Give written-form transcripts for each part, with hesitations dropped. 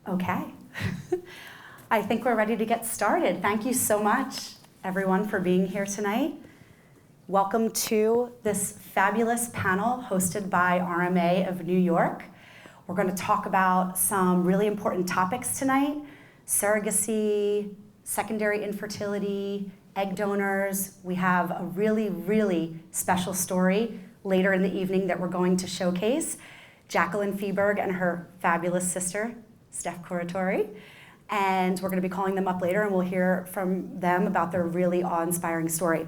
Okay. I think we're ready to get started. Thank you so much, everyone, for being here tonight. Welcome to this fabulous panel hosted by RMA of New York. We're going to talk about some really important topics tonight: surrogacy, secondary infertility, egg donors. We have a really, really special story later in the evening that we're going to showcase. Jacqueline Feeberg and her fabulous sister, Steph Curatori. And we're going to be calling them up later, and we'll hear from them about their really awe-inspiring story.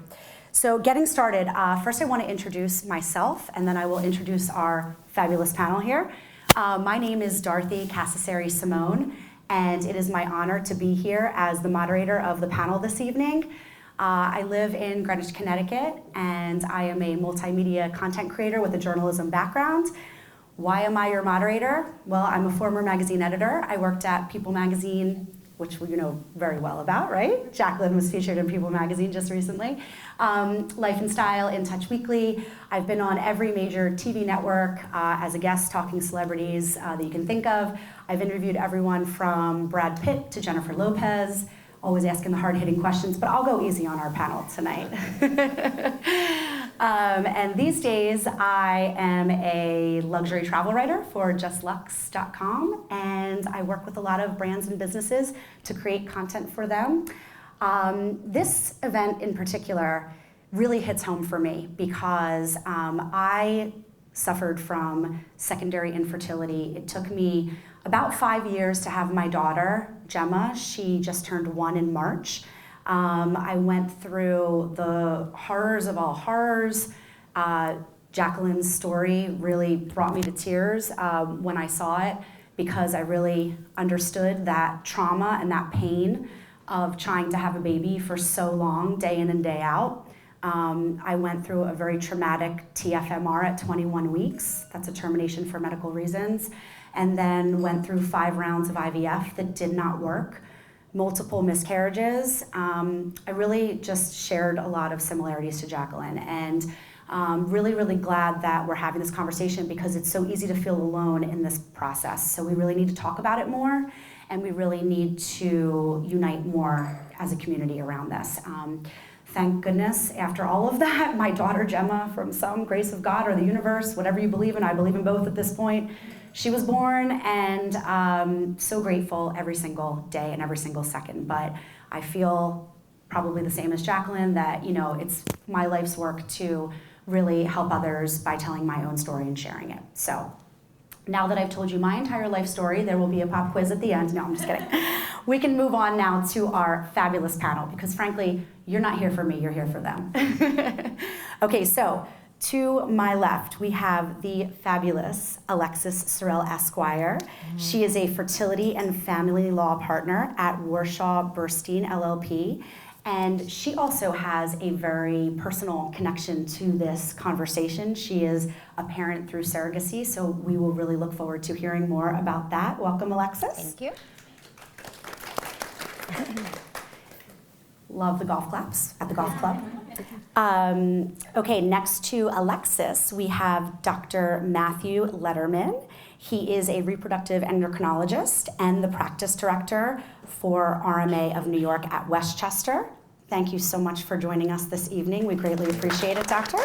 So getting started, first I want to introduce myself, and then I will introduce our fabulous panel here. My name is Dorothy Cassasari Simone, and it is my honor to be here as the moderator of the panel this evening. I live in Greenwich, Connecticut, and I am a multimedia content creator with a journalism background. Why am I your moderator? Well, I'm a former magazine editor. I worked at People magazine, which you know very well about, right? Jacqueline was featured in People magazine just recently. Life and Style, In Touch Weekly. I've been on every major TV network as a guest talking celebrities that you can think of. I've interviewed everyone from Brad Pitt to Jennifer Lopez, always asking the hard-hitting questions, but I'll go easy on our panel tonight. And these days, I am a luxury travel writer for justlux.com, and I work with a lot of brands and businesses to create content for them. This event in particular really hits home for me because I suffered from secondary infertility. It took me about 5 years to have my daughter, Gemma. She just turned 1 in March. I went through the horrors of all horrors. Jacqueline's story really brought me to tears when I saw it, because I really understood that trauma and that pain of trying to have a baby for so long, day in and day out. I went through a very traumatic TFMR at 21 weeks. That's a termination for medical reasons. And then went through 5 rounds of IVF that did not work. Multiple miscarriages. I really just shared a lot of similarities to Jacqueline, and really, really glad that we're having this conversation, because it's so easy to feel alone in this process. So we really need to talk about it more, and we really need to unite more as a community around this. Thank goodness, after all of that, my daughter Gemma, from some grace of God or the universe, whatever you believe in, I believe in both at this point, she was born, and so grateful every single day and every single second. But I feel probably the same as Jacqueline, that it's my life's work to really help others by telling my own story and sharing it. So now that I've told you my entire life story, there will be a pop quiz at the end. No, I'm just kidding. We can move on now to our fabulous panel, because frankly, you're not here for me, you're here for them. Okay, so to my left, we have the fabulous Alexis Cirel, Esquire. She is a fertility and family law partner at Warshaw Burstein, LLP. And she also has a very personal connection to this conversation. She is a parent through surrogacy, so we will really look forward to hearing more about that. Welcome, Alexis. Thank you. Love the golf claps at the golf club. Okay, next to Alexis, we have Dr. Matthew Lederman. He is a reproductive endocrinologist and the practice director for RMA of New York at Westchester. Thank you so much for joining us this evening. We greatly appreciate it, Doctor.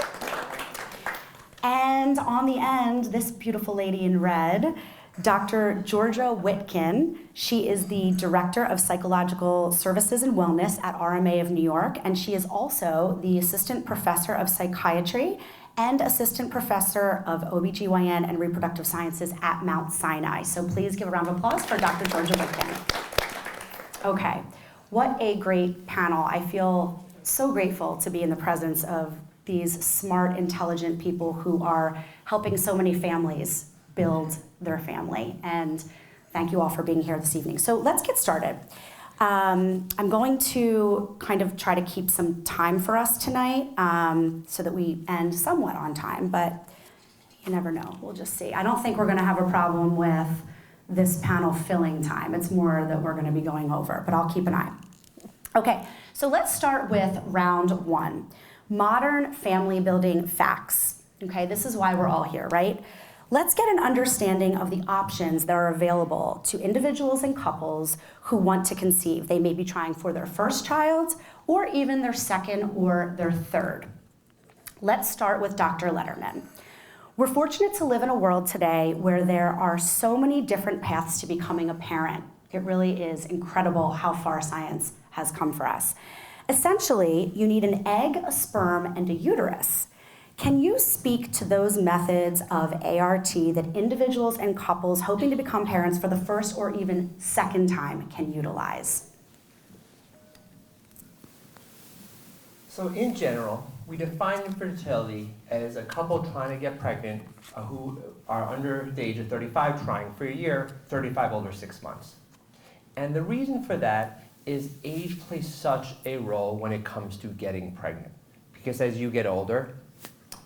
And on the end, this beautiful lady in red, Dr. Georgia Witkin. She is the Director of Psychological Services and Wellness at RMA of New York, and she is also the Assistant Professor of Psychiatry and Assistant Professor of OBGYN and Reproductive Sciences at Mount Sinai. So please give a round of applause for Dr. Georgia Witkin. Okay, what a great panel. I feel so grateful to be in the presence of these smart, intelligent people who are helping so many families build their family. And thank you all for being here this evening. So let's get started. I'm going to kind of try to keep some time for us tonight so that we end somewhat on time, but you never know. We'll just see. I don't think we're going to have a problem with this panel filling time. It's more that we're going to be going over, but I'll keep an eye. Okay, so let's start with round 1. Modern family building facts. Okay, this is why we're all here, right? let's get an understanding of the options that are available to individuals and couples who want to conceive. They may be trying for their first child or even their second or their third. Let's start with Dr. Lederman. We're fortunate to live in a world today where there are so many different paths to becoming a parent. It really is incredible how far science has come for us. Essentially, you need an egg, a sperm, and a uterus. Can you speak to those methods of ART that individuals and couples hoping to become parents for the first or even second time can utilize? So in general, we define infertility as a couple trying to get pregnant who are under the age of 35 trying for a year, 35 older 6 months. And the reason for that is age plays such a role when it comes to getting pregnant. Because as you get older,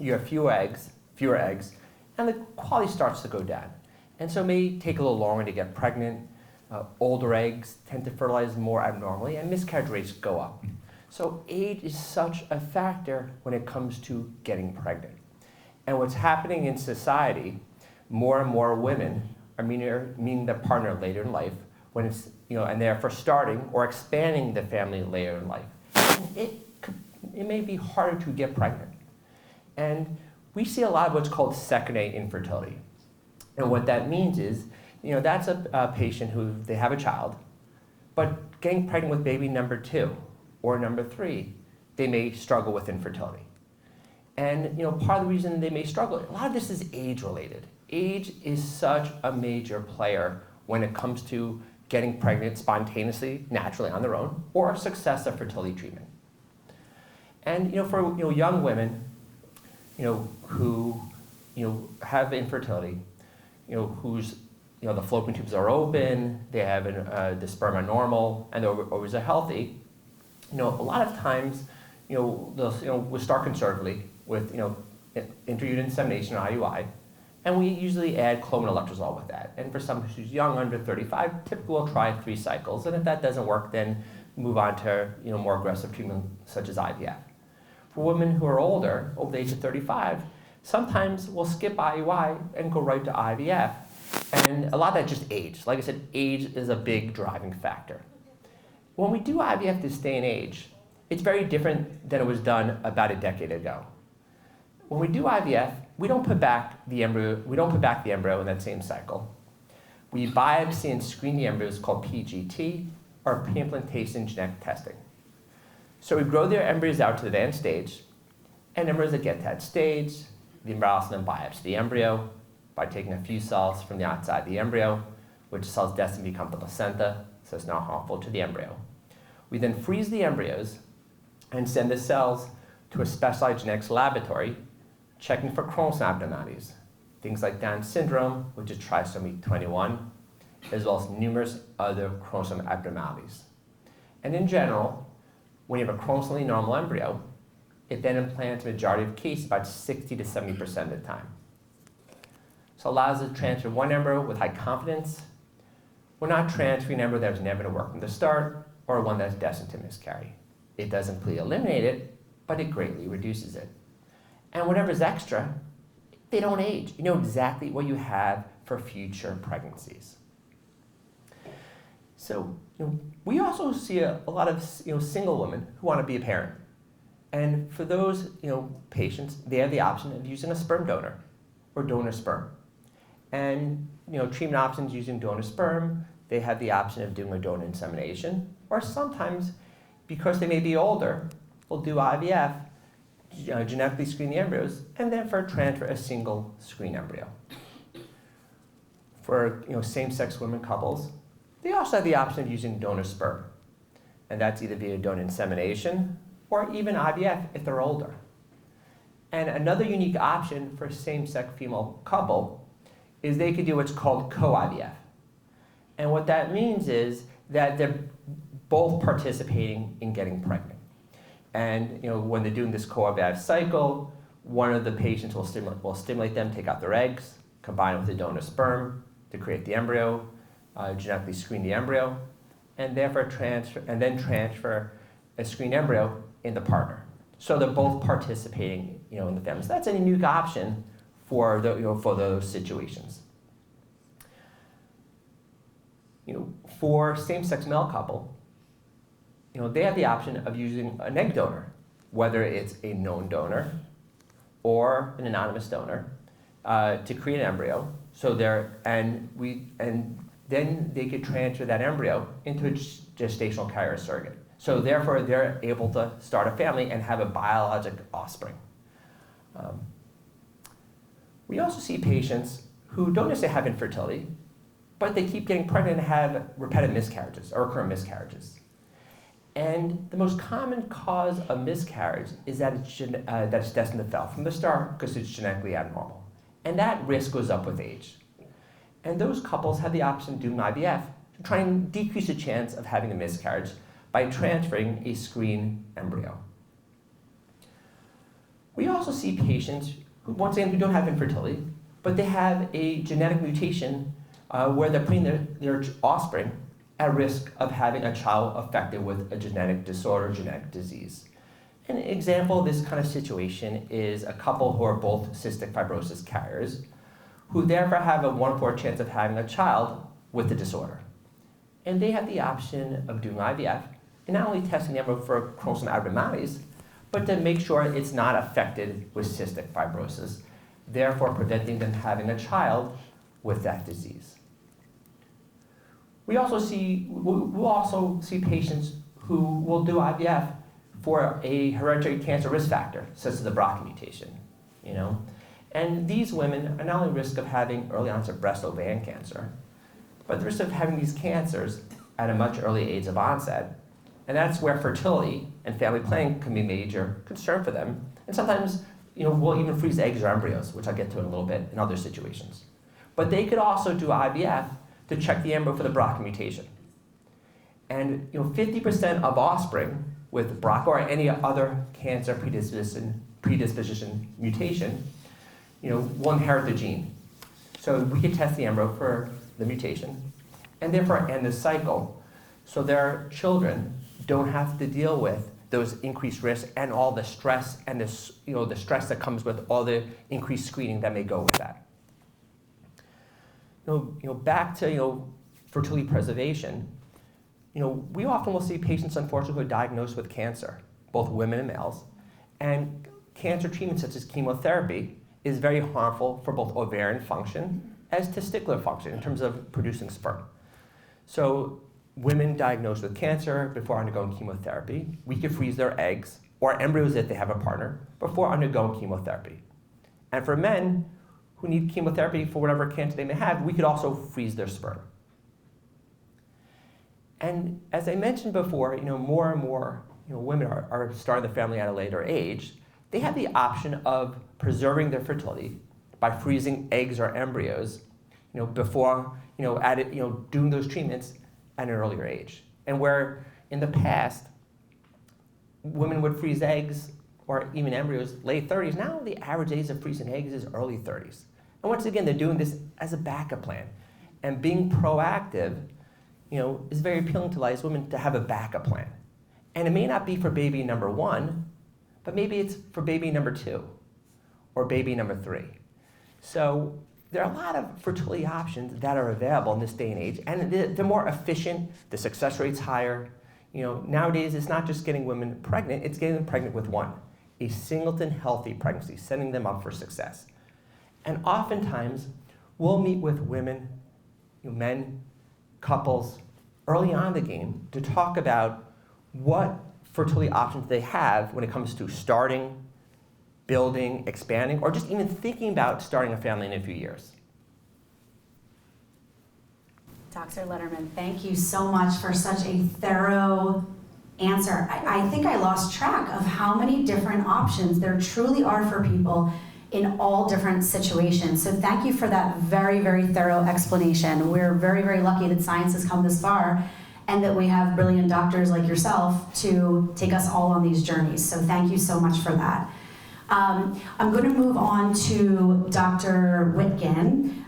you have fewer eggs, and the quality starts to go down. And so it may take a little longer to get pregnant. Older eggs tend to fertilize more abnormally, and miscarriage rates go up. So age is such a factor when it comes to getting pregnant. And what's happening in society, more and more women are meeting their partner later in life, when it's, and therefore starting or expanding the family later in life. And it may be harder to get pregnant. And we see a lot of what's called secondary infertility. And what that means is, that's a patient who they have a child, but getting pregnant with baby number 2 or number 3, they may struggle with infertility. And part of the reason they may struggle, a lot of this is age related. Age is such a major player when it comes to getting pregnant spontaneously, naturally on their own, or success of fertility treatment. And for young women, who have infertility, whose the fallopian tubes are open, they have the sperm are normal, and the ovaries are healthy. A lot of times, we'll start conservatively with intrauterine insemination or IUI, and we usually add clomid letrozole with that. And for someone who's young, under 35, typically we'll try 3 cycles, and if that doesn't work, then move on to more aggressive treatment such as IVF. For women who are older, over the age of 35, sometimes we'll skip IUI and go right to IVF. And a lot of that just age. Like I said, age is a big driving factor. When we do IVF this day and age, it's very different than it was done about a decade ago. When we do IVF, we don't put back the embryo in that same cycle. We biopsy and screen the embryos called PGT, or pre-implantation genetic testing. So we grow their embryos out to the advanced stage, and embryos that get to that stage, the embryologist then biopsy the embryo by taking a few cells from the outside of the embryo, which cells destined to become the placenta, so it's not harmful to the embryo. We then freeze the embryos and send the cells to a specialized genetics laboratory, checking for chromosome abnormalities, things like Down syndrome, which is trisomy 21, as well as numerous other chromosome abnormalities. And in general, when you have a chromosomally normal embryo, it then implants a majority of cases, about 60 to 70% of the time. So it allows us to transfer one embryo with high confidence. We're not transferring an embryo that was never going to work from the start, or one that's destined to miscarry. It doesn't completely eliminate it, but it greatly reduces it. And whatever's extra, they don't age. You know exactly what you have for future pregnancies. So we also see a lot of single women who want to be a parent. And for those patients, they have the option of using a sperm donor or donor sperm. And treatment options using donor sperm, they have the option of doing a donor insemination, or sometimes, because they may be older, we'll do IVF, genetically screen the embryos, and then for transfer, a single screen embryo. For same-sex women couples, they also have the option of using donor sperm, and that's either via donor insemination or even IVF if they're older. And another unique option for a same-sex female couple is they could do what's called co-IVF. And what that means is that they're both participating in getting pregnant. And when they're doing this co-IVF cycle, one of the patients will stimulate them, take out their eggs, combine it with the donor sperm to create the embryo, genetically screen the embryo, and therefore transfer a screened embryo in the partner. So they're both participating in the family. So that's a unique option for for those situations. For same-sex male couple, they have the option of using an egg donor, whether it's a known donor or an anonymous donor, to create an embryo. So then they could transfer that embryo into a gestational carrier surrogate. So therefore, they're able to start a family and have a biologic offspring. We also see patients who don't necessarily have infertility, but they keep getting pregnant and have repetitive miscarriages or recurrent miscarriages. And the most common cause of miscarriage is that it's destined to fail from the start because it's genetically abnormal. And that risk goes up with age. And those couples have the option to do an IVF to try and decrease the chance of having a miscarriage by transferring a screen embryo. We also see patients who, once again, who don't have infertility, but they have a genetic mutation where they're putting their offspring at risk of having a child affected with a genetic disorder, genetic disease. An example of this kind of situation is a couple who are both cystic fibrosis carriers, who therefore have a 1 in 4 chance of having a child with the disorder. And they have the option of doing IVF and not only testing the embryo for chromosome abnormalities, but to make sure it's not affected with cystic fibrosis, therefore preventing them having a child with that disease. We'll also see patients who will do IVF for a hereditary cancer risk factor, such as the BRCA mutation, And these women are not only at risk of having early onset breast ovarian cancer, but the risk of having these cancers at a much early age of onset. And that's where fertility and family planning can be a major concern for them. And sometimes, we'll even freeze eggs or embryos, which I'll get to in a little bit in other situations. But they could also do IVF to check the embryo for the BRCA mutation. And 50% of offspring with BRCA or any other cancer predisposition mutation, will inherit the gene. So we could test the embryo for the mutation and therefore end the cycle so their children don't have to deal with those increased risks and all the stress and the stress that comes with all the increased screening that may go with that. Back to fertility preservation, we often will see patients, unfortunately, who are diagnosed with cancer, both women and males, and cancer treatments such as chemotherapy is very harmful for both ovarian function as testicular function in terms of producing sperm. So women diagnosed with cancer before undergoing chemotherapy, we could freeze their eggs or embryos if they have a partner before undergoing chemotherapy. And for men who need chemotherapy for whatever cancer they may have, we could also freeze their sperm. And as I mentioned before, more and more women are starting the family at a later age. They have the option of preserving their fertility by freezing eggs or embryos, before doing those treatments at an earlier age. And where in the past women would freeze eggs or even embryos late 30s, now the average age of freezing eggs is early 30s. And once again, they're doing this as a backup plan. And being proactive, is very appealing to a lot of women to have a backup plan. And it may not be for baby number 1, but maybe it's for baby number 2 or baby number 3. So there are a lot of fertility options that are available in this day and age, and they're more efficient, the success rate's higher. Nowadays it's not just getting women pregnant, it's getting them pregnant with a singleton healthy pregnancy, setting them up for success. And oftentimes we'll meet with women, men, couples early on in the game to talk about what fertility options they have when it comes to starting, building, expanding, or just even thinking about starting a family in a few years. Dr. Lederman, thank you so much for such a thorough answer. I think I lost track of how many different options there truly are for people in all different situations. So thank you for that very, very thorough explanation. We're very, very lucky that science has come this far and that we have brilliant doctors like yourself to take us all on these journeys. So thank you so much for that. I'm going to move on to Dr. Witkin.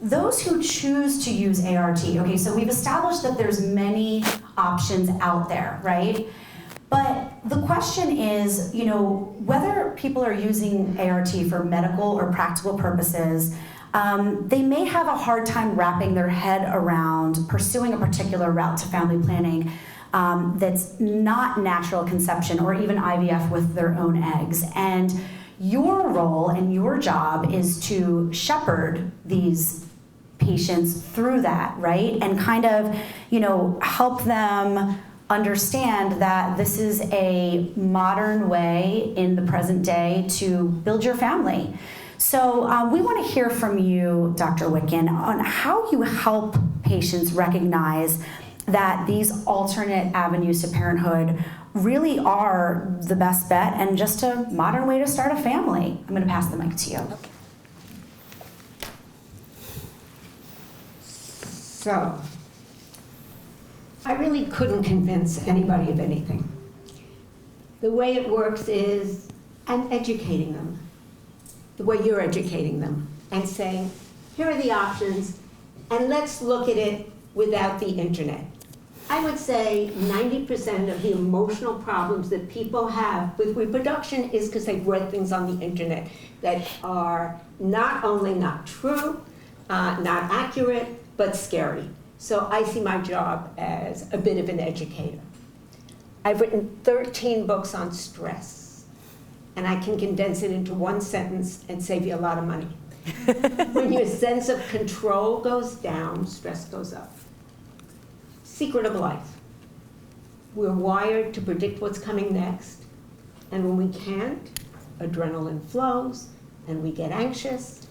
Those who choose to use ART, okay, so we've established that there's many options out there, right? But the question is, whether people are using ART for medical or practical purposes, they may have a hard time wrapping their head around pursuing a particular route to family planning that's not natural conception or even IVF with their own eggs. And your role and your job is to shepherd these patients through that, right? And kind of, help them understand that this is a modern way in the present day to build your family. So we want to hear from you, Dr. Witkin, on how you help patients recognize that these alternate avenues to parenthood really are the best bet and just a modern way to start a family. I'm going to pass the mic to you. Okay. So, I really couldn't convince anybody of anything. The way it works is I'm educating them, the way you're educating them, and saying, here are the options, and let's look at it without the internet. I would say 90% of the emotional problems that people have with reproduction is because they've read things on the internet that are not only not true, not accurate, but scary. So I see my job as a bit of an educator. I've written 13 books on stress, and I can condense it into one sentence and save you a lot of money. When your sense of control goes down, stress goes up. Secret of life. We're wired to predict what's coming next, and when we can't, adrenaline flows, and we get anxious,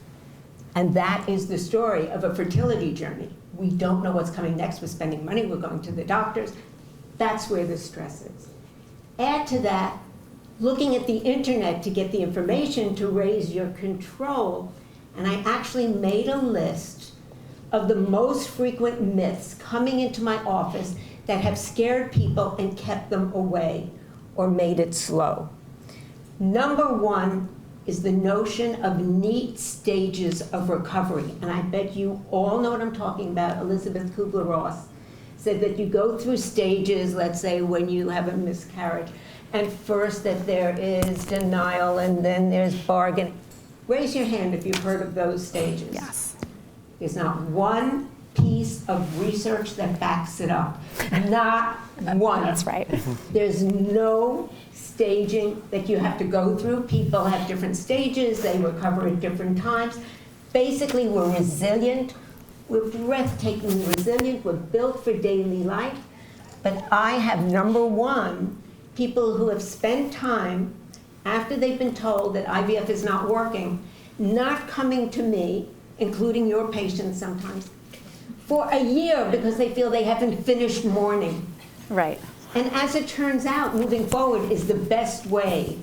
and that is the story of a fertility journey. We don't know what's coming next. We're spending money. We're going to the doctors. That's where the stress is. Add to that, looking at the internet to get the information to raise your control. And I actually made a list of the most frequent myths coming into my office that have scared people and kept them away or made it slow. Number one is the notion of neat stages of recovery. And I bet you all know what I'm talking about. Elizabeth Kubler-Ross said that you go through stages, let's say when you have a miscarriage, and first that there is denial and then there's bargain. Raise your hand if you've heard of those stages. Yes. There's not one piece of research that backs it up. Not one. That's right. There's no staging that you have to go through. People have different stages. They recover at different times. Basically, we're resilient. We're breathtakingly resilient. We're built for daily life. But I have, number one, people who have spent time after they've been told that IVF is not working, not coming to me, including your patients sometimes, for a year because they feel they haven't finished mourning. Right. And as it turns out, moving forward is the best way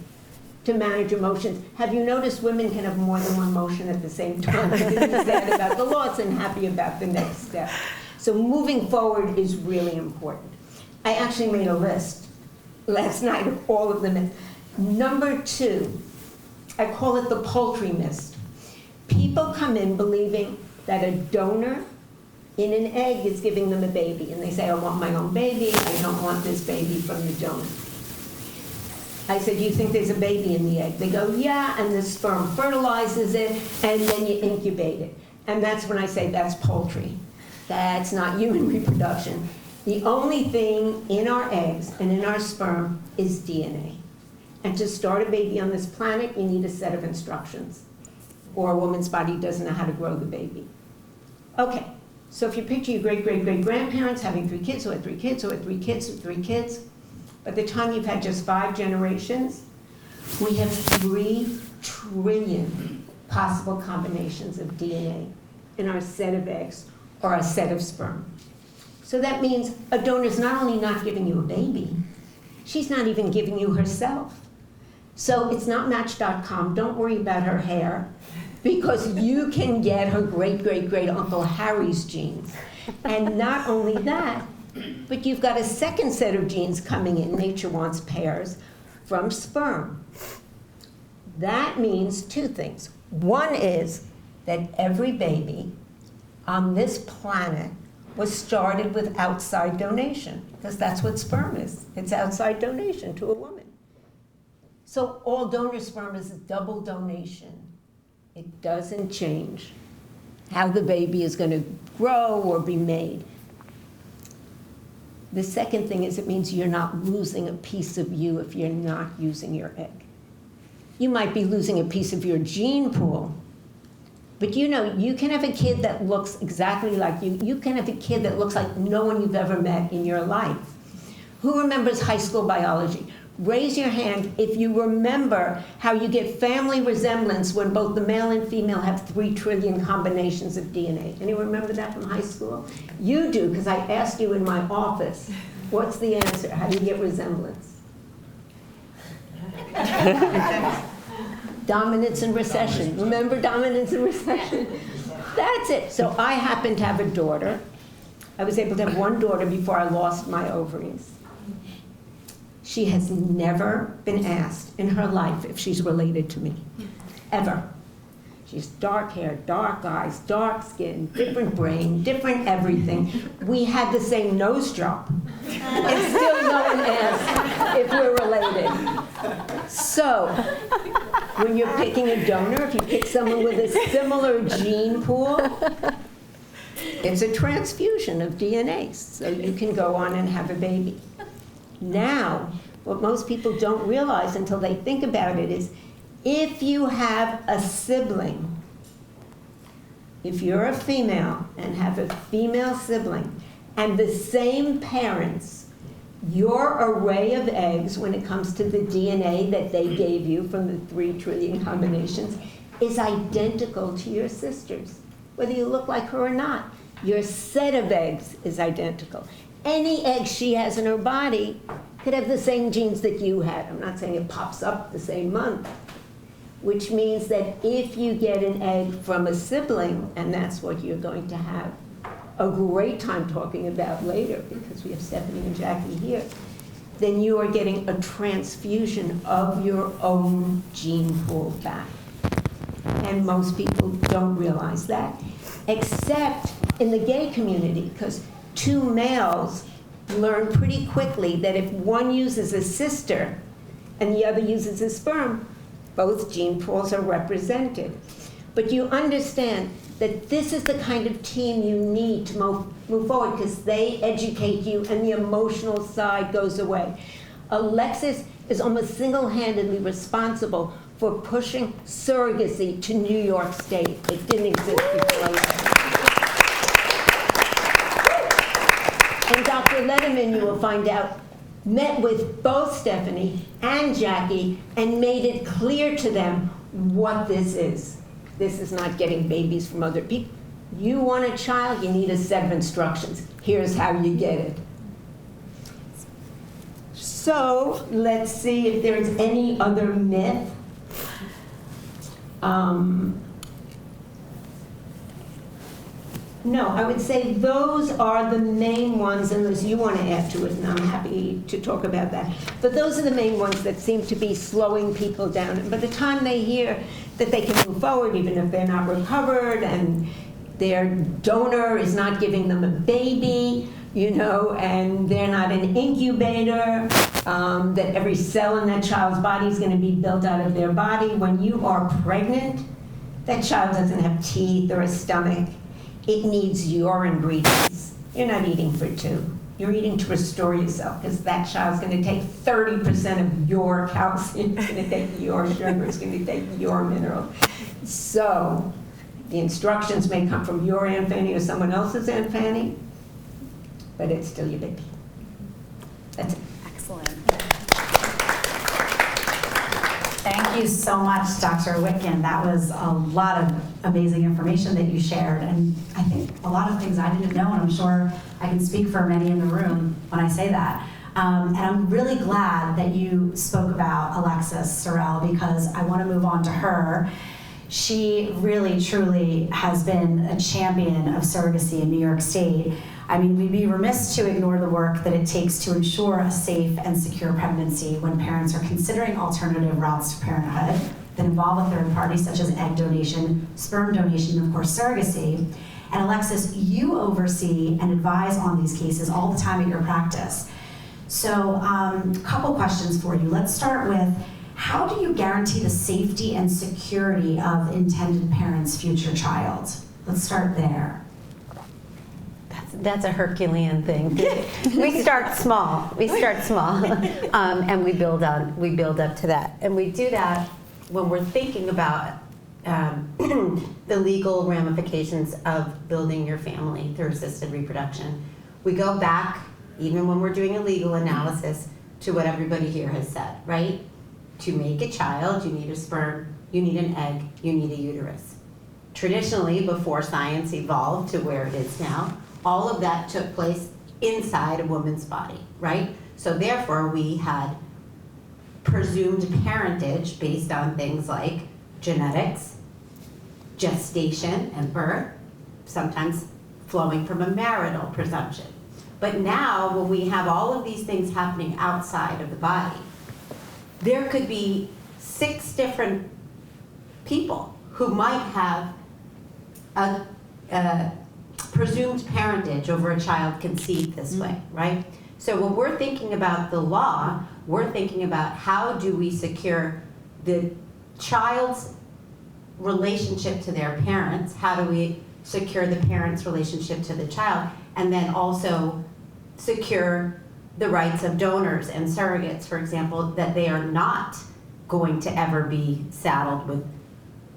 to manage emotions. Have you noticed women can have more than one emotion at the same time? They can be sad about the loss and happy about the next step. So moving forward is really important. I actually made a list last night of all of them. Number two, I call it the poultry myth. People come in believing that a donor in an egg is giving them a baby, and they say, I want my own baby, I don't want this baby from the donor. I said, do you think there's a baby in the egg? They go, yeah, and the sperm fertilizes it, and then you incubate it. And that's when I say that's poultry. That's not human reproduction. The only thing in our eggs and in our sperm is DNA. And to start a baby on this planet, you need a set of instructions, or a woman's body doesn't know how to grow the baby. Okay. So if you picture your great-great-great-grandparents having 3 kids, who had 3 kids, who had 3 kids, who had 3 kids, by the time you've had just 5 generations, we have 3 trillion possible combinations of DNA in our set of eggs or our set of sperm. So that means a donor's not only not giving you a baby, she's not even giving you herself. So it's not Match.com. Don't worry about her hair, because you can get her great-great-great-uncle Harry's genes. And not only that, but you've got a second set of genes coming in, nature wants pairs, from sperm. That means 2 things. One is that every baby on this planet was started with outside donation, because that's what sperm is. It's outside donation to a woman. So all donor sperm is a double donation. It doesn't change how the baby is going to grow or be made. The second thing is it means you're not losing a piece of you if you're not using your egg. You might be losing a piece of your gene pool, but you know, you can have a kid that looks exactly like you. You can have a kid that looks like no one you've ever met in your life. Who remembers high school biology? Raise your hand if you remember how you get family resemblance when both the male and female have 3 trillion combinations of DNA. Anyone remember that from high school? You do, because I asked you in my office, what's the answer? How do you get resemblance? Dominance and recession. Remember dominance and recession? That's it. So I happen to have a daughter. I was able to have one daughter before I lost my ovaries. She has never been asked in her life if she's related to me, ever. She's dark hair, dark eyes, dark skin, different brain, different everything. We had the same nose job, and still no one asked if we're related. So, when you're picking a donor, if you pick someone with a similar gene pool, it's a transfusion of DNA, so you can go on and have a baby. Now, what most people don't realize until they think about it is, if you have a sibling, if you're a female and have a female sibling, and the same parents, your array of eggs when it comes to the DNA that they gave you from the 3 trillion combinations is identical to your sister's, whether you look like her or not. Your set of eggs is identical. Any egg she has in her body could have the same genes that you had. I'm not saying it pops up the same month, which means that if you get an egg from a sibling, and that's what you're going to have a great time talking about later, because we have Stephanie and Jackie here, then you are getting a transfusion of your own gene pool back. And most people don't realize that, except in the gay community, because 2 males learn pretty quickly that if one uses a sister and the other uses a sperm, both gene pools are represented. But you understand that this is the kind of team you need to move forward, because they educate you and the emotional side goes away. Alexis is almost single-handedly responsible for pushing surrogacy to New York State. It didn't exist before Alexis. And Dr. Lederman, you will find out, met with both Stephanie and Jackie and made it clear to them what this is. This is not getting babies from other people. You want a child, you need a set of instructions. Here's how you get it. So let's see if there's any other myth. No, I would say those are the main ones, unless you want to add to it, and I'm happy to talk about that. But those are the main ones that seem to be slowing people down. And by the time they hear that they can move forward, even if they're not recovered, and their donor is not giving them a baby, you know, and they're not an incubator, that every cell in that child's body is going to be built out of their body. When you are pregnant, that child doesn't have teeth or a stomach. It needs your ingredients. You're not eating for 2. You're eating to restore yourself, because that child's going to take 30% of your calcium. It's going to take your sugar. It's going to take your mineral. So the instructions may come from your Aunt Fanny or someone else's Aunt Fanny, but it's still your baby. That's it. Excellent. Thank you so much, Dr. Witkin. That was a lot of amazing information that you shared, and I think a lot of things I didn't know, and I'm sure I can speak for many in the room when I say that. And I'm really glad that you spoke about Alexis Cirel, because I want to move on to her. She really, truly has been a champion of surrogacy in New York State. I mean, we'd be remiss to ignore the work that it takes to ensure a safe and secure pregnancy when parents are considering alternative routes to parenthood that involve a third party, such as egg donation, sperm donation, and of course surrogacy. And Alexis, you oversee and advise on these cases all the time at your practice. So a couple questions for you. Let's start with, how do you guarantee the safety and security of intended parent's future child? Let's start there. That's a Herculean thing. We start small. And we build up to that. And we do that when we're thinking about the legal ramifications of building your family through assisted reproduction. We go back, even when we're doing a legal analysis, to what everybody here has said, right? To make a child, you need a sperm, you need an egg, you need a uterus. Traditionally, before science evolved to where it is now, all of that took place inside a woman's body, right? So therefore, we had presumed parentage based on things like genetics, gestation and birth, sometimes flowing from a marital presumption. But now, when we have all of these things happening outside of the body, there could be 6 different people who might have a presumed parentage over a child conceived this way, right? So when we're thinking about the law, we're thinking about how do we secure the child's relationship to their parents, how do we secure the parent's relationship to the child, and then also secure the rights of donors and surrogates, for example, that they are not going to ever be saddled with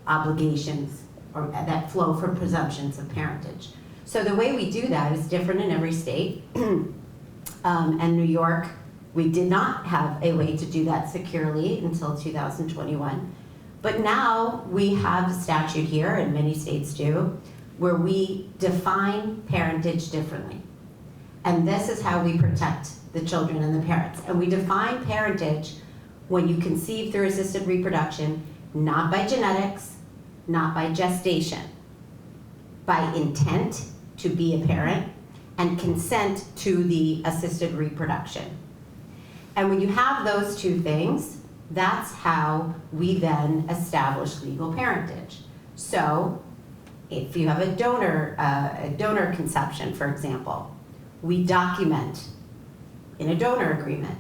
obligations or that flow from presumptions of parentage. So the way we do that is different in every state. And New York, we did not have a way to do that securely until 2021. But now we have a statute here, and many states do, where we define parentage differently. And this is how we protect the children and the parents. And we define parentage when you conceive through assisted reproduction, not by genetics, not by gestation, by intent to be a parent and consent to the assisted reproduction. And when you have those two things, that's how we then establish legal parentage. So if you have a donor conception, for example, we document in a donor agreement.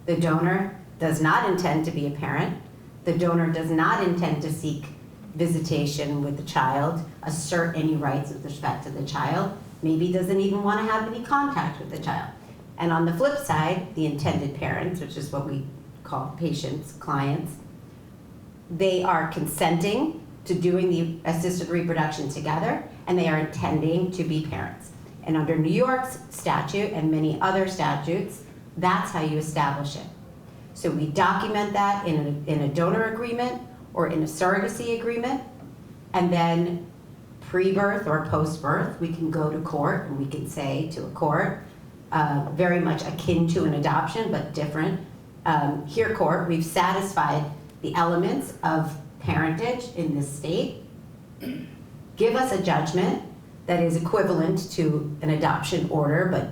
The donor does not intend to be a parent. The donor does not intend to seek visitation with the child, assert any rights with respect to the child, maybe doesn't even want to have any contact with the child. And on the flip side, the intended parents, which is what we call patients, clients, they are consenting to doing the assisted reproduction together, and they are intending to be parents. And under New York's statute and many other statutes, that's how you establish it. So we document that in a donor agreement or in a surrogacy agreement, and then pre-birth or post-birth, we can go to court and we can say to a court, very much akin to an adoption, but different. Here, court, we've satisfied the elements of parentage in this state. Give us a judgment that is equivalent to an adoption order, but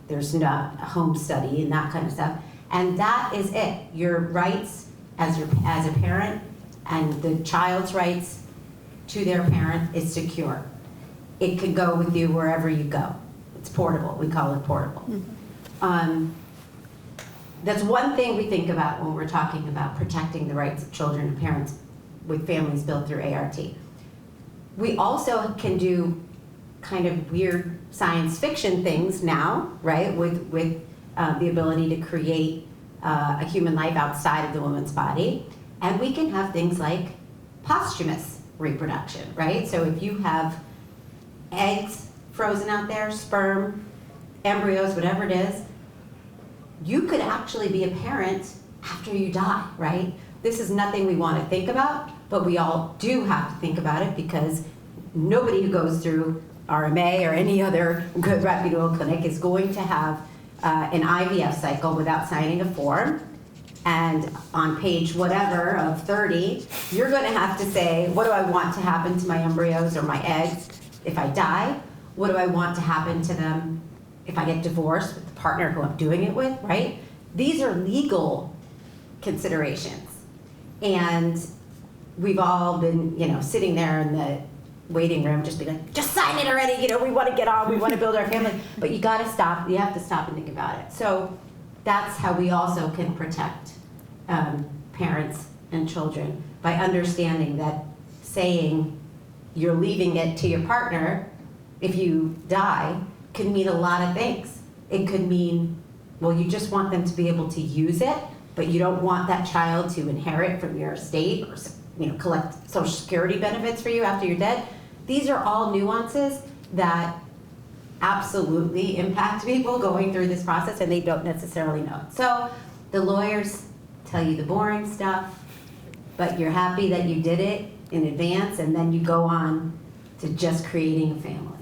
there's not a home study and that kind of stuff. And that is it. Your rights as a parent and the child's rights to their parent is secure. It can go with you wherever you go. It's portable. We call it portable. Mm-hmm. That's one thing we think about when we're talking about protecting the rights of children and parents with families built through ART. We also can do kind of weird science fiction things now, right, with the ability to create a human life outside of the woman's body. And we can have things like posthumous reproduction, right? So if you have eggs frozen out there, sperm, embryos, whatever it is, you could actually be a parent after you die, right? This is nothing we want to think about, but we all do have to think about it because nobody who goes through RMA or any other good reputable clinic is going to have an IVF cycle without signing a form. And on page whatever of 30, you're going to have to say, what do I want to happen to my embryos or my eggs if I die? What do I want to happen to them if I get divorced with the partner who I'm doing it with, right? These are legal considerations. And we've all been, sitting there in waiting room, just be like, just sign it already, you know, we want to get on, we want to build our family. But you got to stop, you have to stop and think about it. So that's how we also can protect parents and children, by understanding that saying you're leaving it to your partner if you die can mean a lot of things. It could mean, well, you just want them to be able to use it, but you don't want that child to inherit from your estate or, you know, collect Social Security benefits for you after you're dead. These are all nuances that absolutely impact people going through this process, and they don't necessarily know it. So the lawyers tell you the boring stuff, but you're happy that you did it in advance, and then you go on to just creating a family.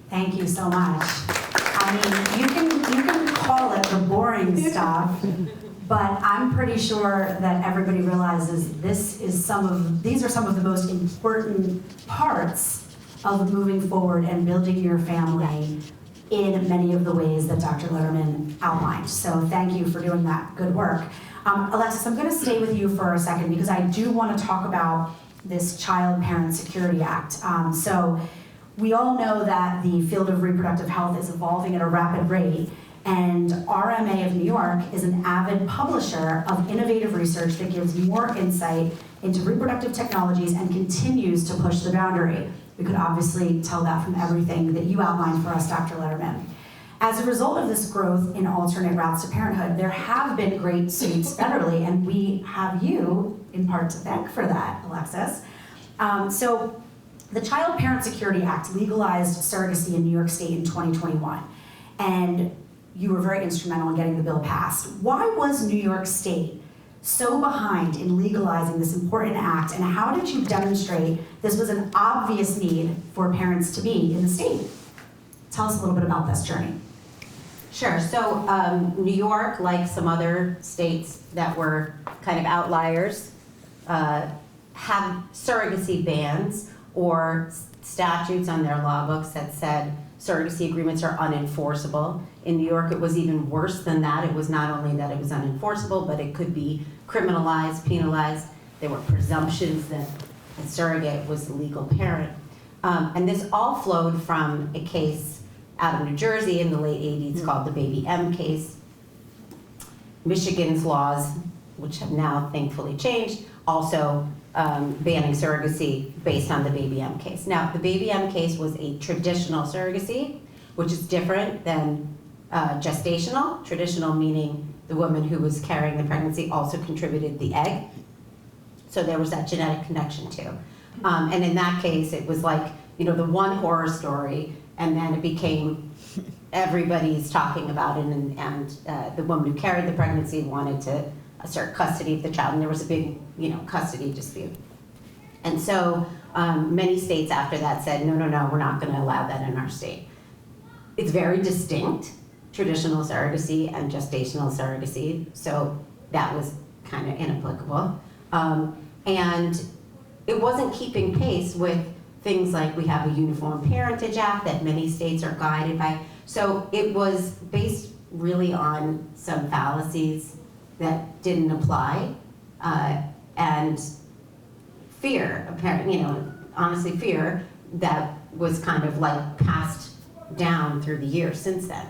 Thank you so much. I mean, you can call it the boring stuff, but I'm pretty sure that everybody realizes these are some of the most important parts of moving forward and building your family in many of the ways that Dr. Lederman outlined. So thank you for doing that good work. Alexis, I'm going to stay with you for a second because I do want to talk about this Child Parent Security Act. So we all know that the field of reproductive health is evolving at a rapid rate, and RMA of New York is an avid publisher of innovative research that gives more insight into reproductive technologies and continues to push the boundary. We could obviously tell that from everything that you outlined for us, Dr. Lederman. As a result of this growth in alternate routes to parenthood, there have been great suits federally, and we have you in part to thank for that, Alexis. So the Child Parent Security Act legalized surrogacy in New York State in 2021, and you were very instrumental in getting the bill passed. Why was New York State so behind in legalizing this important act, and how did you demonstrate this was an obvious need for parents to be in the state? Tell us a little bit about this journey. Sure. So New York, like some other states that were kind of outliers, have surrogacy bans or statutes on their law books that said surrogacy agreements are unenforceable. In New York, it was even worse than that. It was not only that it was unenforceable, but it could be criminalized, penalized. There were presumptions that a surrogate was the legal parent. And this all flowed from a case out of New Jersey in the late 80s called the Baby M case. Michigan's laws, which have now thankfully changed, also banning surrogacy based on the Baby M case. Now, the Baby M case was a traditional surrogacy, which is different than gestational. Traditional meaning the woman who was carrying the pregnancy also contributed the egg. So there was that genetic connection too. And in that case, it was like, you know, the one horror story, and then it became everybody's talking about it, and the woman who carried the pregnancy wanted to assert custody of the child, and there was a big, you know, custody dispute. And so many states after that said, no, we're not going to allow that in our state. It's very distinct, traditional surrogacy and gestational surrogacy, so that was kind of inapplicable. And it wasn't keeping pace with things like we have a Uniform Parentage Act that many states are guided by. So it was based really on some fallacies that didn't apply, and fear, apparently, you know, honestly fear that was kind of like passed down through the years since then.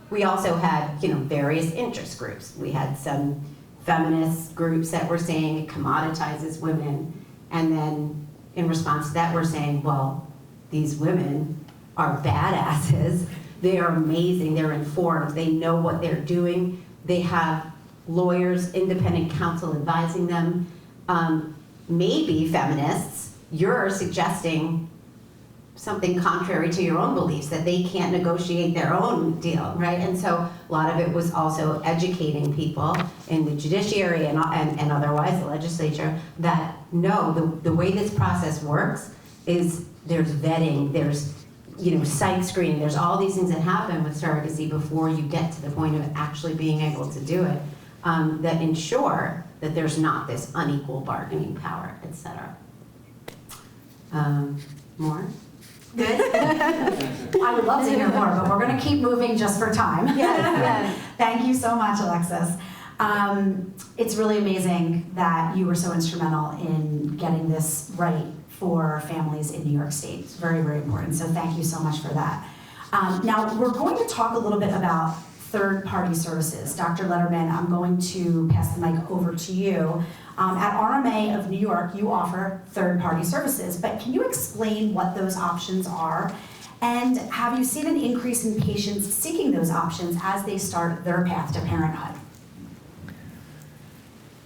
We also had, you know, various interest groups. We had some feminist groups that were saying it commoditizes women, and then in response to that, we're saying, well, these women are badasses. They are amazing. They're informed. They know what they're doing. They have lawyers, independent counsel advising them. Maybe feminists, you're suggesting something contrary to your own beliefs, that they can't negotiate their own deal, right? And so a lot of it was also educating people in the judiciary and otherwise, the legislature, that no, the way this process works is there's vetting, there's, you know, psych screening, there's all these things that happen with surrogacy before you get to the point of actually being able to do it, that ensure that there's not this unequal bargaining power, et cetera. More? Good? I would love to hear more, but we're going to keep moving just for time. Yes. Thank you so much, Alexis. It's really amazing that you were so instrumental in getting this right for families in New York State. It's very, very important, so thank you so much for that. Now, we're going to talk a little bit about third-party services. Dr. Lederman, I'm going to pass the mic over to you. At RMA of New York, you offer third-party services, but can you explain what those options are? And have you seen an increase in patients seeking those options as they start their path to parenthood?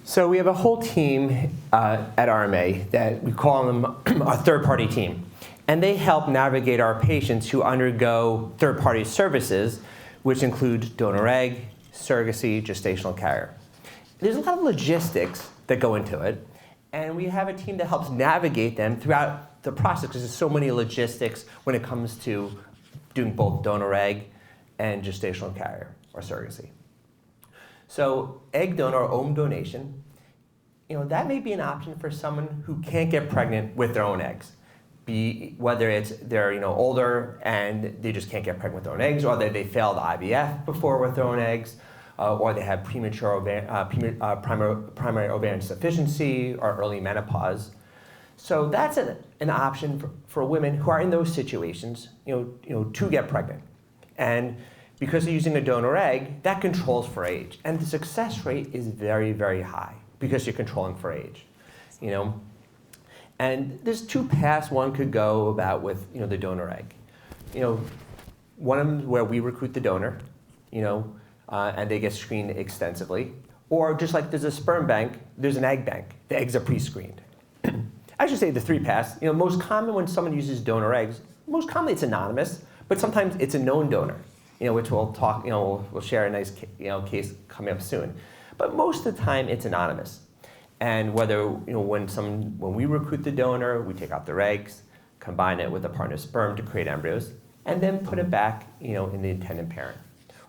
So we have a whole team at RMA that we call them our third-party team. And they help navigate our patients who undergo third-party services, which include donor egg, surrogacy, gestational carrier. There's a lot of logistics that go into it, and we have a team that helps navigate them throughout the process because there's so many logistics when it comes to doing both donor egg and gestational carrier or surrogacy. So egg donor or ovum donation, that may be an option for someone who can't get pregnant with their own eggs. Whether it's they're older and they just can't get pregnant with their own eggs, or they failed IVF before with their own eggs, or they have premature primary ovarian insufficiency or early menopause. So that's an option for women who are in those situations, to get pregnant. And because they're using a donor egg, that controls for age, and the success rate is very, very high because you're controlling for age, And there's two paths one could go about with the donor egg. One of them is where we recruit the donor, and they get screened extensively. Or just like there's a sperm bank, there's an egg bank. The eggs are pre-screened. I should say the three paths. Most common when someone uses donor eggs, most commonly it's anonymous, but sometimes it's a known donor, which we'll talk, we'll share a nice case coming up soon. But most of the time it's anonymous. And whether, when we recruit the donor, we take out their eggs, combine it with a partner's sperm to create embryos, and then put it back, in the intended parent.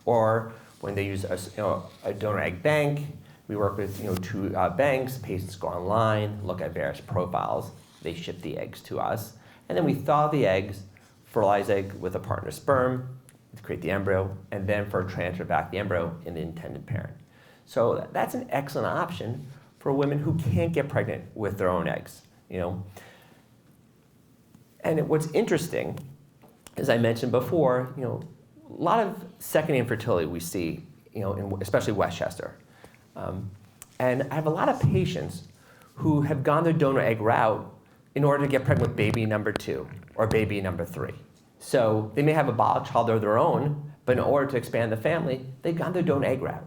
Or when they use a donor egg bank, we work with, two banks. Patients go online, look at various profiles. They ship the eggs to us, and then we thaw the eggs, fertilize egg with a partner's sperm to create the embryo, and then for transfer back the embryo in the intended parent. So that's an excellent option for women who can't get pregnant with their own eggs, And what's interesting, as I mentioned before, a lot of secondary infertility we see, especially Westchester. And I have a lot of patients who have gone the donor egg route in order to get pregnant with baby number 2 or baby number 3. So they may have a biological child of their own, but in order to expand the family, they've gone the donor egg route.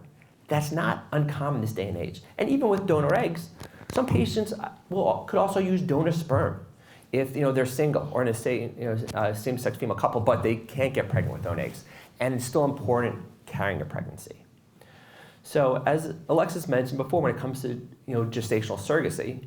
That's not uncommon this day and age. And even with donor eggs, some patients could also use donor sperm if they're single or in a same-sex female couple, but they can't get pregnant with donor eggs. And it's still important carrying a pregnancy. So as Alexis mentioned before, when it comes to gestational surrogacy,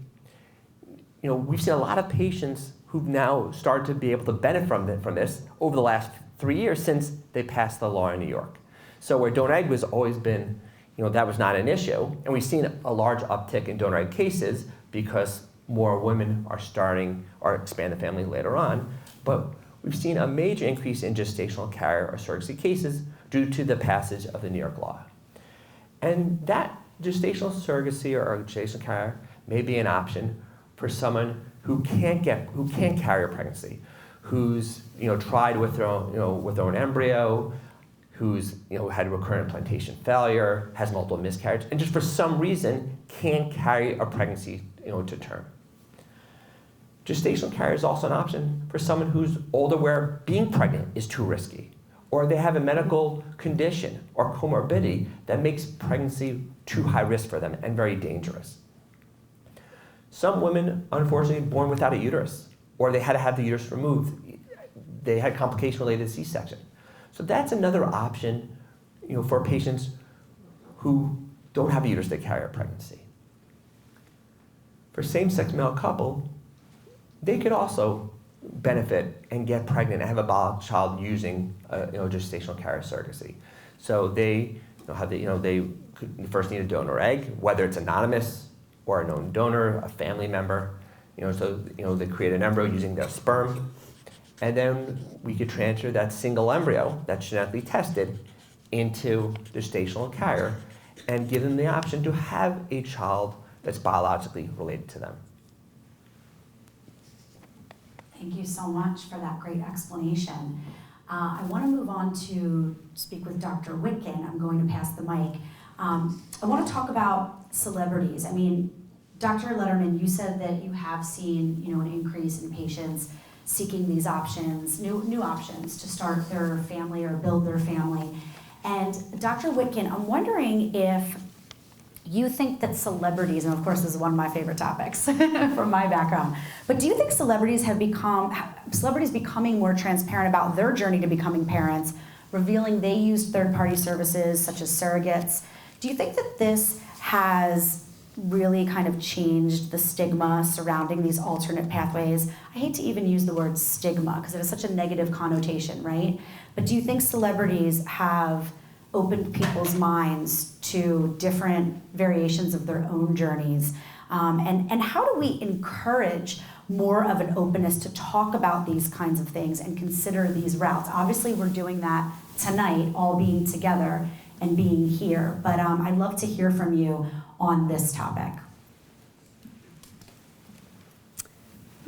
we've seen a lot of patients who've now started to be able to benefit from this over the last 3 years since they passed the law in New York. So where donor egg was always been that was not an issue. And we've seen a large uptick in donor egg cases because more women are starting or expand the family later on. But we've seen a major increase in gestational carrier or surrogacy cases due to the passage of the New York law. And that gestational surrogacy or gestational carrier may be an option for someone who can't carry a pregnancy, who's tried with their own embryo, who's had recurrent implantation failure, has multiple miscarriages, and just for some reason can't carry a pregnancy to term. Gestational carrier is also an option for someone who's older where being pregnant is too risky, or they have a medical condition or comorbidity that makes pregnancy too high risk for them and very dangerous. Some women, unfortunately, born without a uterus, or they had to have the uterus removed. They had complication related to C-section. So that's another option, for patients who don't have a uterus to carry a pregnancy. For same-sex male couple, they could also benefit and get pregnant and have a biological child using gestational carrier surrogacy. So they they could first need a donor egg, whether it's anonymous or a known donor, a family member. They create an embryo using their sperm. And then we could transfer that single embryo that's genetically tested into the gestational carrier and give them the option to have a child that's biologically related to them. Thank you so much for that great explanation. I want to move on to speak with Dr. Witkin. I'm going to pass the mic. I want to talk about celebrities. I mean, Dr. Lederman, you said that you have seen, an increase in patients seeking these options, new options to start their family or build their family. And Dr. Witkin, I'm wondering if you think that celebrities, and of course this is one of my favorite topics from my background, but do you think celebrities becoming more transparent about their journey to becoming parents, revealing they used third-party services such as surrogates, do you think that this has really kind of changed the stigma surrounding these alternate pathways? I hate to even use the word stigma because it has such a negative connotation, right? But do you think celebrities have opened people's minds to different variations of their own journeys? And how do we encourage more of an openness to talk about these kinds of things and consider these routes? Obviously, we're doing that tonight, all being together and being here, but I'd love to hear from you on this topic.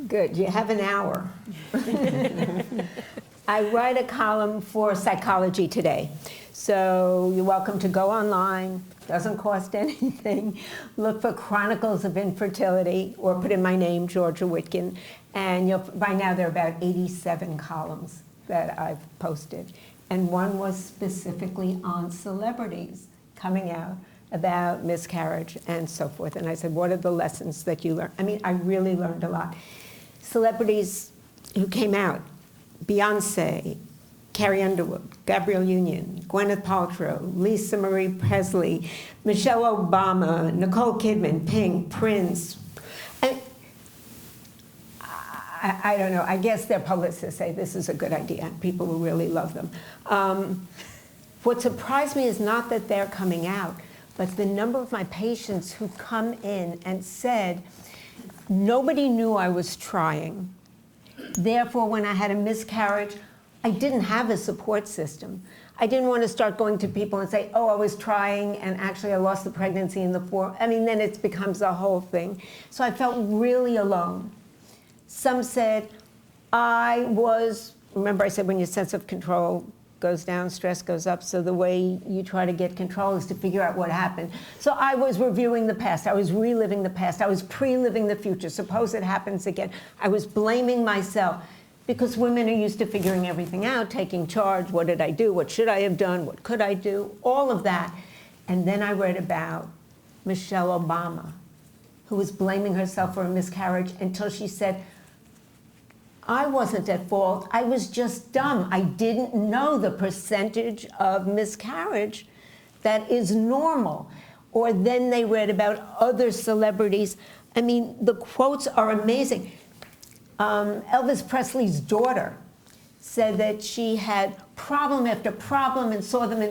Good, you have an hour. I write a column for Psychology Today. So you're welcome to go online, doesn't cost anything. Look for Chronicles of Infertility, or put in my name, Georgia Witkin, and by now there are about 87 columns that I've posted. And one was specifically on celebrities coming out about miscarriage and so forth. And I said, what are the lessons that you learned? I mean, I really learned a lot. Celebrities who came out, Beyonce, Carrie Underwood, Gabrielle Union, Gwyneth Paltrow, Lisa Marie Presley, Michelle Obama, Nicole Kidman, Pink, Prince. I don't know. I guess their publicists say this is a good idea. People will really love them. What surprised me is not that they're coming out, but the number of my patients who come in and said, nobody knew I was trying. Therefore, when I had a miscarriage, I didn't have a support system. I didn't want to start going to people and say, oh, I was trying, and actually I lost the pregnancy in the form. I mean, then it becomes a whole thing. So I felt really alone. Some said, remember I said when your sense of control goes down, stress goes up, so the way you try to get control is to figure out what happened. So I was reviewing the past, I was reliving the past, I was pre-living the future. Suppose it happens again. I was blaming myself because women are used to figuring everything out, taking charge, what did I do, what should I have done, what could I do, all of that. And then I read about Michelle Obama, who was blaming herself for a miscarriage until she said, I wasn't at fault, I was just dumb. I didn't know the percentage of miscarriage that is normal. Or then they read about other celebrities. I mean, the quotes are amazing. Elvis Presley's daughter said that she had problem after problem and saw them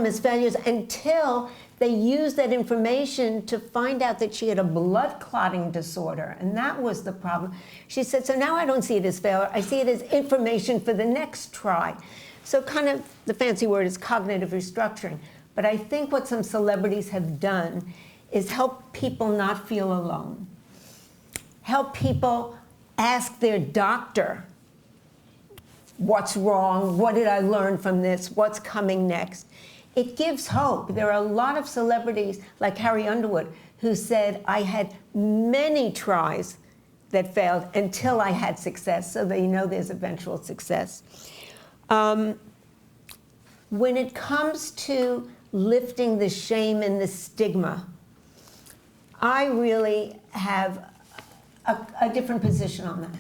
as failures until they used that information to find out that she had a blood clotting disorder, and that was the problem. She said, so now I don't see it as failure, I see it as information for the next try. So kind of, the fancy word is cognitive restructuring. But I think what some celebrities have done is help people not feel alone. Help people ask their doctor, what's wrong, what did I learn from this, what's coming next? It gives hope. There are a lot of celebrities like Carrie Underwood who said, I had many tries that failed until I had success, so they know there's eventual success. When it comes to lifting the shame and the stigma, I really have a different position on that.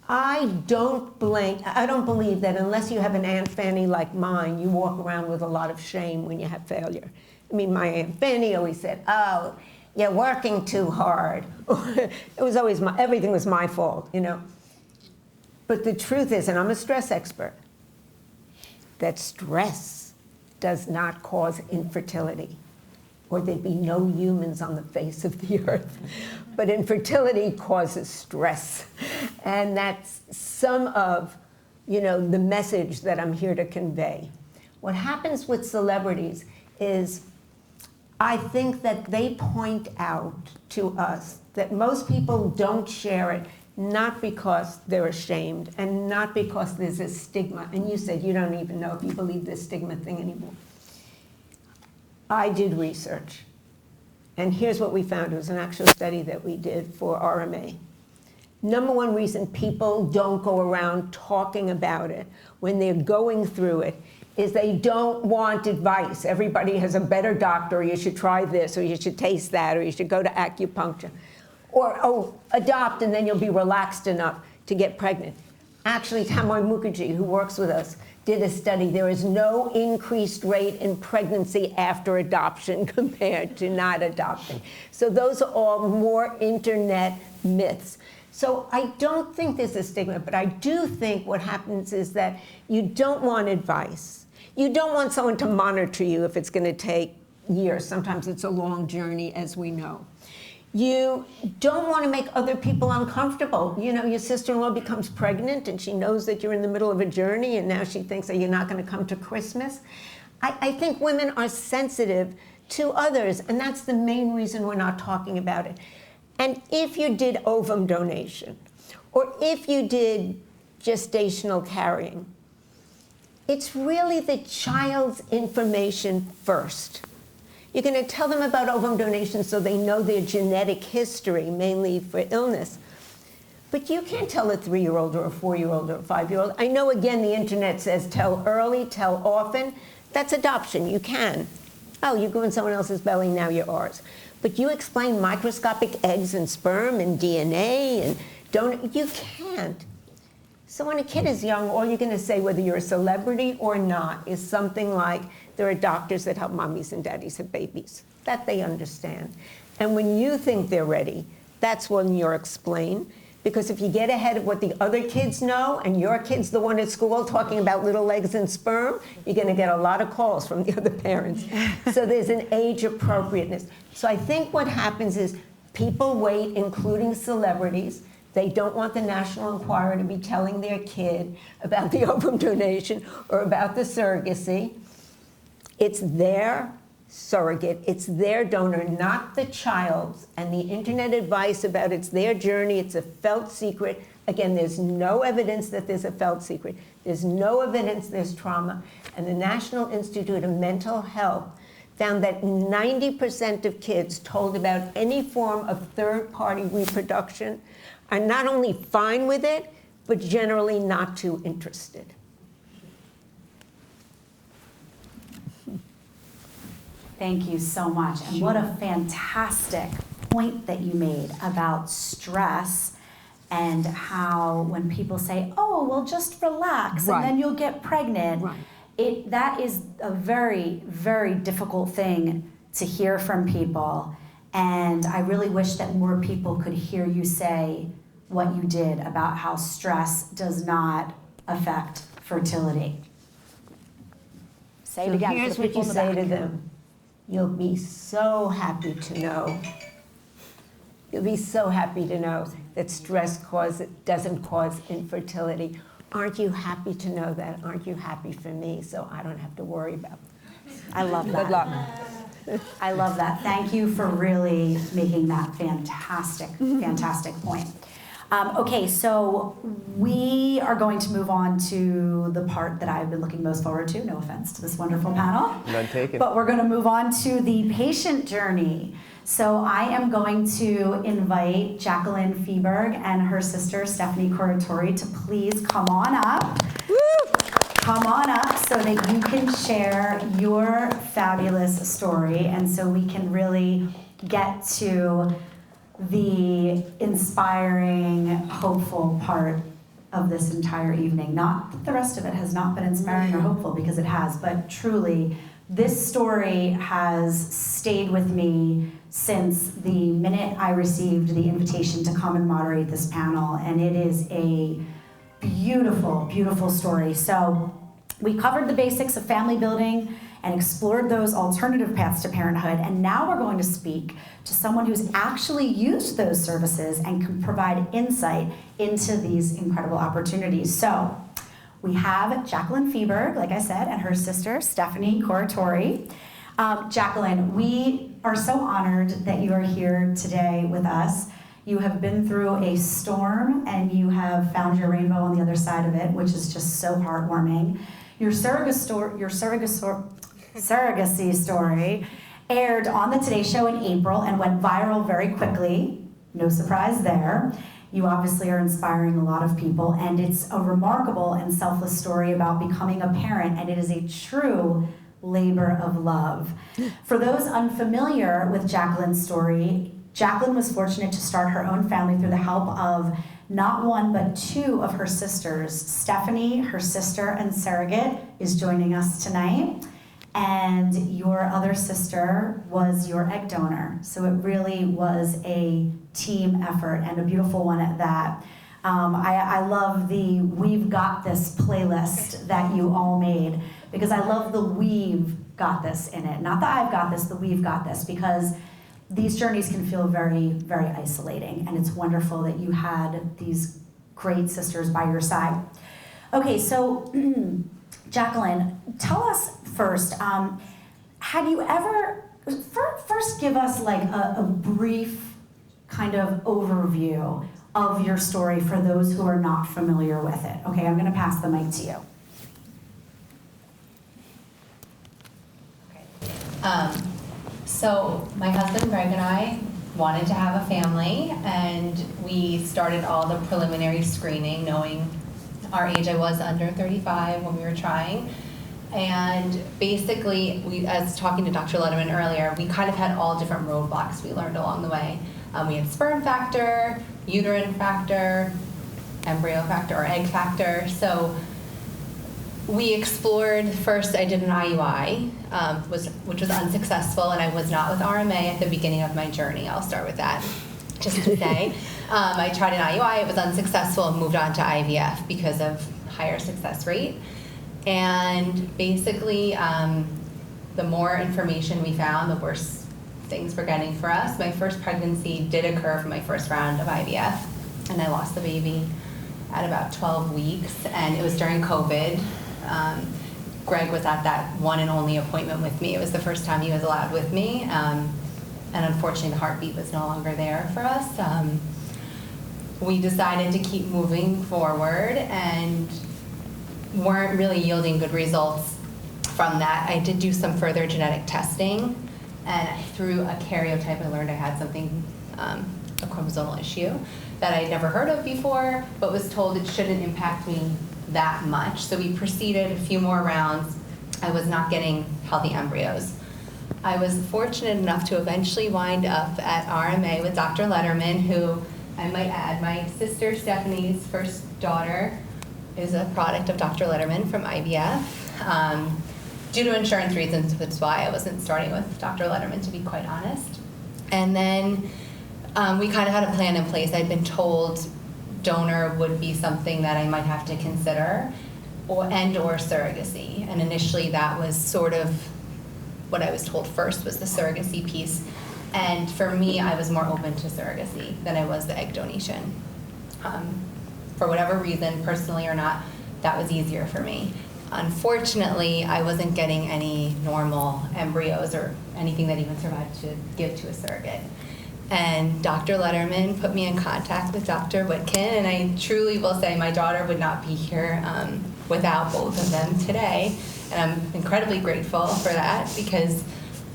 I don't believe that unless you have an Aunt Fanny like mine, you walk around with a lot of shame when you have failure. I mean, my Aunt Fanny always said, oh, you're working too hard. It was always everything was my fault, you know. But the truth is, and I'm a stress expert, that stress does not cause infertility, or there'd be no humans on the face of the earth. But infertility causes stress. And that's some of, the message that I'm here to convey. What happens with celebrities is I think that they point out to us that most people don't share it, not because they're ashamed and not because there's a stigma. And you said you don't even know if you believe this stigma thing anymore. I did research. And here's what we found. It was an actual study that we did for RMA. Number one reason people don't go around talking about it when they're going through it is they don't want advice. Everybody has a better doctor, or you should try this, or you should taste that, or you should go to acupuncture. Or, oh, adopt and then you'll be relaxed enough to get pregnant. Actually, Tamoy Mukherjee, who works with us, did a study. There is no increased rate in pregnancy after adoption compared to not adopting. So those are all more internet myths. So I don't think there's a stigma, but I do think what happens is that you don't want advice. You don't want someone to monitor you if it's going to take years. Sometimes it's a long journey, as we know. You don't want to make other people uncomfortable. You know, your sister-in-law becomes pregnant and she knows that you're in the middle of a journey and now she thinks that you're not going to come to Christmas. I think women are sensitive to others, and that's the main reason we're not talking about it. And if you did ovum donation, or if you did gestational carrying, it's really the child's information first. You're going to tell them about ovum donation so they know their genetic history, mainly for illness. But you can't tell a 3-year-old or a 4-year-old or a 5-year-old. I know, again, the internet says tell early, tell often. That's adoption. You can. Oh, you grew in someone else's belly, now you're ours. But you explain microscopic eggs and sperm and DNA and don't, you can't. So when a kid is young, all you're going to say, whether you're a celebrity or not, is something like, there are doctors that help mommies and daddies have babies. That they understand. And when you think they're ready, that's when you're explained. Because if you get ahead of what the other kids know, and your kid's the one at school talking about little eggs and sperm, you're going to get a lot of calls from the other parents. So there's an age appropriateness. So I think what happens is people wait, including celebrities. They don't want the National Enquirer to be telling their kid about the ovum donation or about the surrogacy. It's their surrogate, it's their donor, not the child's. And the internet advice about it's their journey, it's a felt secret. Again, there's no evidence that there's a felt secret. There's no evidence there's trauma. And the National Institute of Mental Health found that 90% of kids told about any form of third-party reproduction are not only fine with it, but generally not too interested. Thank you so much. And what a fantastic point that you made about stress and how when people say, oh, well, just relax and then you'll get pregnant. Right. That is a very, very difficult thing to hear from people. And I really wish that more people could hear you say what you did about how stress does not affect fertility. Say it again. Here's what you say to them. You'll be so happy to know. You'll be so happy to know that stress doesn't cause infertility. Aren't you happy to know that? Aren't you happy for me so I don't have to worry about it? I love that. Good luck. I love that. Thank you for really making that fantastic, fantastic point. Okay, so we are going to move on to the part that I've been looking most forward to. No offense to this wonderful panel. None taken. But we're going to move on to the patient journey. So I am going to invite Jacqueline Feeberg and her sister Stephanie Curatori to please come on up. Woo! Come on up so that you can share your fabulous story and so we can really get to the inspiring, hopeful part of this entire evening. Not that the rest of it has not been inspiring or hopeful, because it has, but truly, this story has stayed with me since the minute I received the invitation to come and moderate this panel, and it is a beautiful, beautiful story. So we covered the basics of family building and explored those alternative paths to parenthood, and now we're going to speak to someone who's actually used those services and can provide insight into these incredible opportunities. So we have Jacqueline Feeberg, like I said, and her sister, Stephanie Curatori. Jacqueline, we are so honored that you are here today with us. You have been through a storm and you have found your rainbow on the other side of it, which is just so heartwarming. Your surrogacy story aired on the Today Show in April and went viral very quickly. No surprise there. You obviously are inspiring a lot of people, and it's a remarkable and selfless story about becoming a parent, and it is a true labor of love. For those unfamiliar with Jacqueline's story, Jacqueline was fortunate to start her own family through the help of not one but two of her sisters. Stephanie, her sister and surrogate, is joining us tonight. And your other sister was your egg donor. So it really was a team effort, and a beautiful one at that. I love the We've Got This playlist that you all made, because I love the We've Got This in it. Not the I've got this, the We've got this, because these journeys can feel very, very isolating, and it's wonderful that you had these great sisters by your side. Okay, so Jacqueline, tell us first, had you ever, first give us like a brief kind of overview of your story for those who are not familiar with it. Okay, I'm gonna pass the mic to you. Okay. So my husband Greg and I wanted to have a family, and we started all the preliminary screening knowing our age. I was under 35 when we were trying. And basically, as talking to Dr. Lederman earlier, we kind of had all different roadblocks we learned along the way. We had sperm factor, uterine factor, embryo factor, or egg factor. So we explored, first I did an IUI, which was unsuccessful, and I was not with RMA at the beginning of my journey. I'll start with that, just to say. I tried an IUI, it was unsuccessful, and moved on to IVF because of higher success rate. And basically, the more information we found, the worse things were getting for us. My first pregnancy did occur from my first round of IVF, and I lost the baby at about 12 weeks, and it was during COVID. Greg was at that one and only appointment with me. It was the first time he was allowed with me, and unfortunately the heartbeat was no longer there for us. We decided to keep moving forward and weren't really yielding good results from that. I did do some further genetic testing, and through a karyotype I learned I had something, a chromosomal issue that I'd never heard of before, but was told it shouldn't impact me that much. So we proceeded a few more rounds. I was not getting healthy embryos. I was fortunate enough to eventually wind up at RMA with Dr. Lederman, who, I might add, my sister Stephanie's first daughter is a product of Dr. Lederman from IVF. Due to insurance reasons, that's why I wasn't starting with Dr. Lederman, to be quite honest. And then we kind of had a plan in place. I'd been told donor would be something that I might have to consider, or surrogacy. And initially that was sort of what I was told first, was the surrogacy piece. And for me, I was more open to surrogacy than I was the egg donation. For whatever reason, personally or not, that was easier for me. Unfortunately, I wasn't getting any normal embryos or anything that even survived to give to a surrogate. And Dr. Lederman put me in contact with Dr. Witkin, and I truly will say my daughter would not be here without both of them today. And I'm incredibly grateful for that, because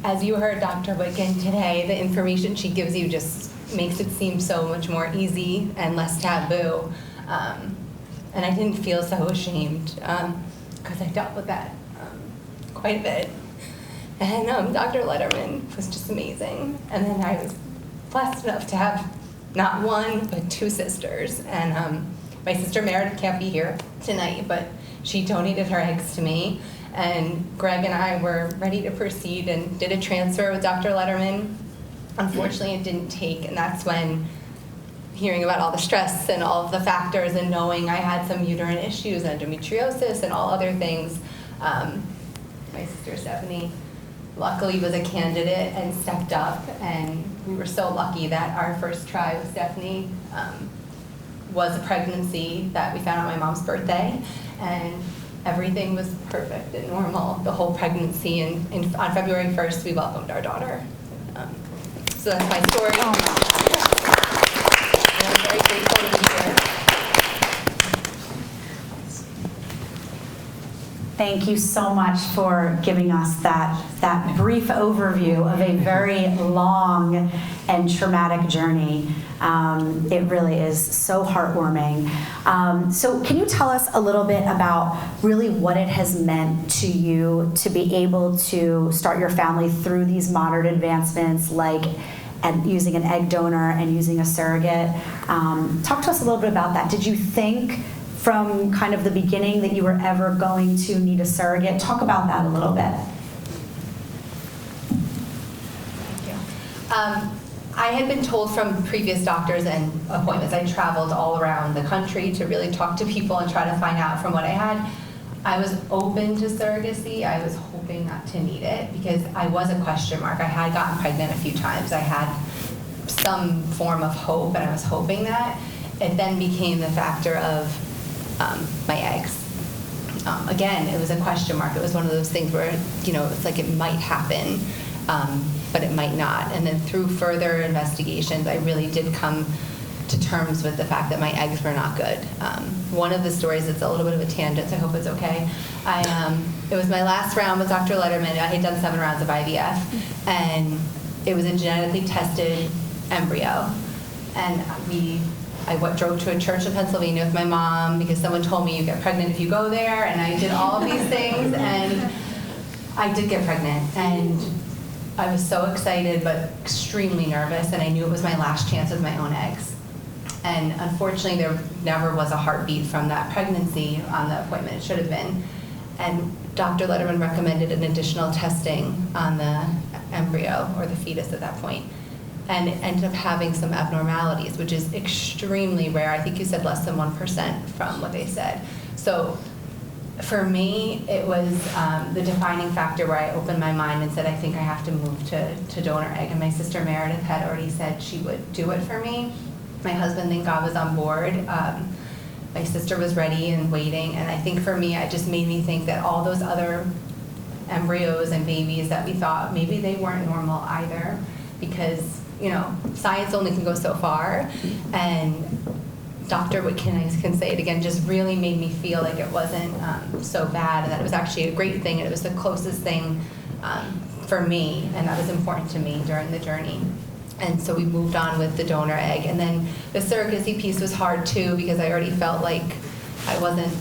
as you heard Dr. Witkin today, the information she gives you just makes it seem so much more easy and less taboo. And I didn't feel so ashamed, because I dealt with that quite a bit. And Dr. Lederman was just amazing. And then I was blessed enough to have not one, but two sisters. And my sister Meredith can't be here tonight, but she donated her eggs to me. And Greg and I were ready to proceed and did a transfer with Dr. Lederman. Unfortunately, it didn't take, and that's when hearing about all the stress and all of the factors and knowing I had some uterine issues, endometriosis and all other things, my sister Stephanie luckily was a candidate and stepped up, and we were so lucky that our first try with Stephanie was a pregnancy that we found on my mom's birthday, and everything was perfect and normal the whole pregnancy, and on February 1st we welcomed our daughter. So that's my story. Thank you so much for giving us that brief overview of a very long and traumatic journey. It really is so heartwarming. So can you tell us a little bit about really what it has meant to you to be able to start your family through these modern advancements like using an egg donor and using a surrogate? Talk to us a little bit about that. Did you think from kind of the beginning that you were ever going to need a surrogate? Talk about that a little bit. Thank you. I had been told from previous doctors and appointments, I traveled all around the country to really talk to people and try to find out from what I had. I was open to surrogacy. I was hoping not to need it because I was a question mark. I had gotten pregnant a few times. I had some form of hope, and I was hoping that. It then became the factor of my eggs. Again, it was a question mark. It was one of those things where, it's like it might happen, but it might not. And then through further investigations, I really did come to terms with the fact that my eggs were not good. One of the stories, it's a little bit of a tangent, so I hope it's okay. It was my last round with Dr. Lederman. I had done 7 rounds of IVF, and it was a genetically tested embryo. And I drove to a church in Pennsylvania with my mom because someone told me you get pregnant if you go there, and I did all of these things, and I did get pregnant. And I was so excited but extremely nervous, and I knew it was my last chance with my own eggs. And unfortunately, there never was a heartbeat from that pregnancy on the appointment. It should have been. And Dr. Lederman recommended an additional testing on the embryo, or the fetus at that point, and it ended up having some abnormalities, which is extremely rare. I think you said less than 1% from what they said. So for me, it was the defining factor where I opened my mind and said, I think I have to move to donor egg. And my sister Meredith had already said she would do it for me. My husband, thank God, was on board. My sister was ready and waiting. And I think for me, it just made me think that all those other embryos and babies that we thought, maybe they weren't normal either, because science only can go so far. And Dr. Witkin, I can say it again, just really made me feel like it wasn't so bad, and that it was actually a great thing, and it was the closest thing for me, and that was important to me during the journey. And so we moved on with the donor egg. And then the surrogacy piece was hard too, because I already felt like it wasn't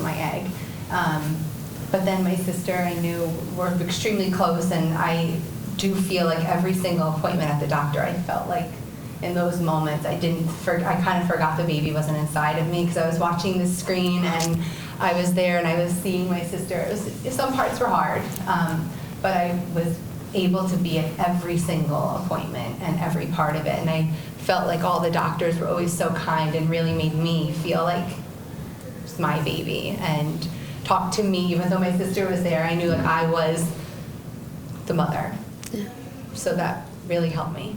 my egg. But then my sister, I knew, were extremely close, and I do feel like every single appointment at the doctor, I felt like in those moments, I kind of forgot the baby wasn't inside of me, because I was watching the screen and I was there and I was seeing my sister. Some parts were hard, but I was able to be at every single appointment and every part of it. And I felt like all the doctors were always so kind and really made me feel like it's my baby, and talked to me, even though my sister was there. I knew that I was the mother. Yeah. So that really helped me.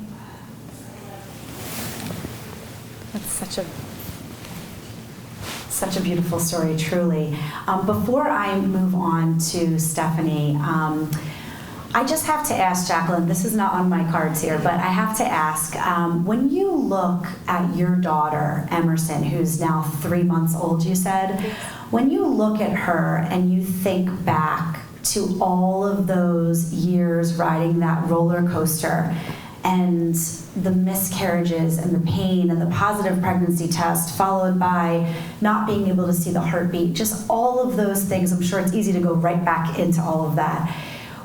That's such a beautiful story, truly. Before I move on to Stephanie, I just have to ask Jacqueline, this is not on my cards here, but I have to ask, when you look at your daughter, Emerson, who's now 3 months old, you said, when you look at her and you think back to all of those years riding that roller coaster, and the miscarriages and the pain and the positive pregnancy test, followed by not being able to see the heartbeat, just all of those things, I'm sure it's easy to go right back into all of that.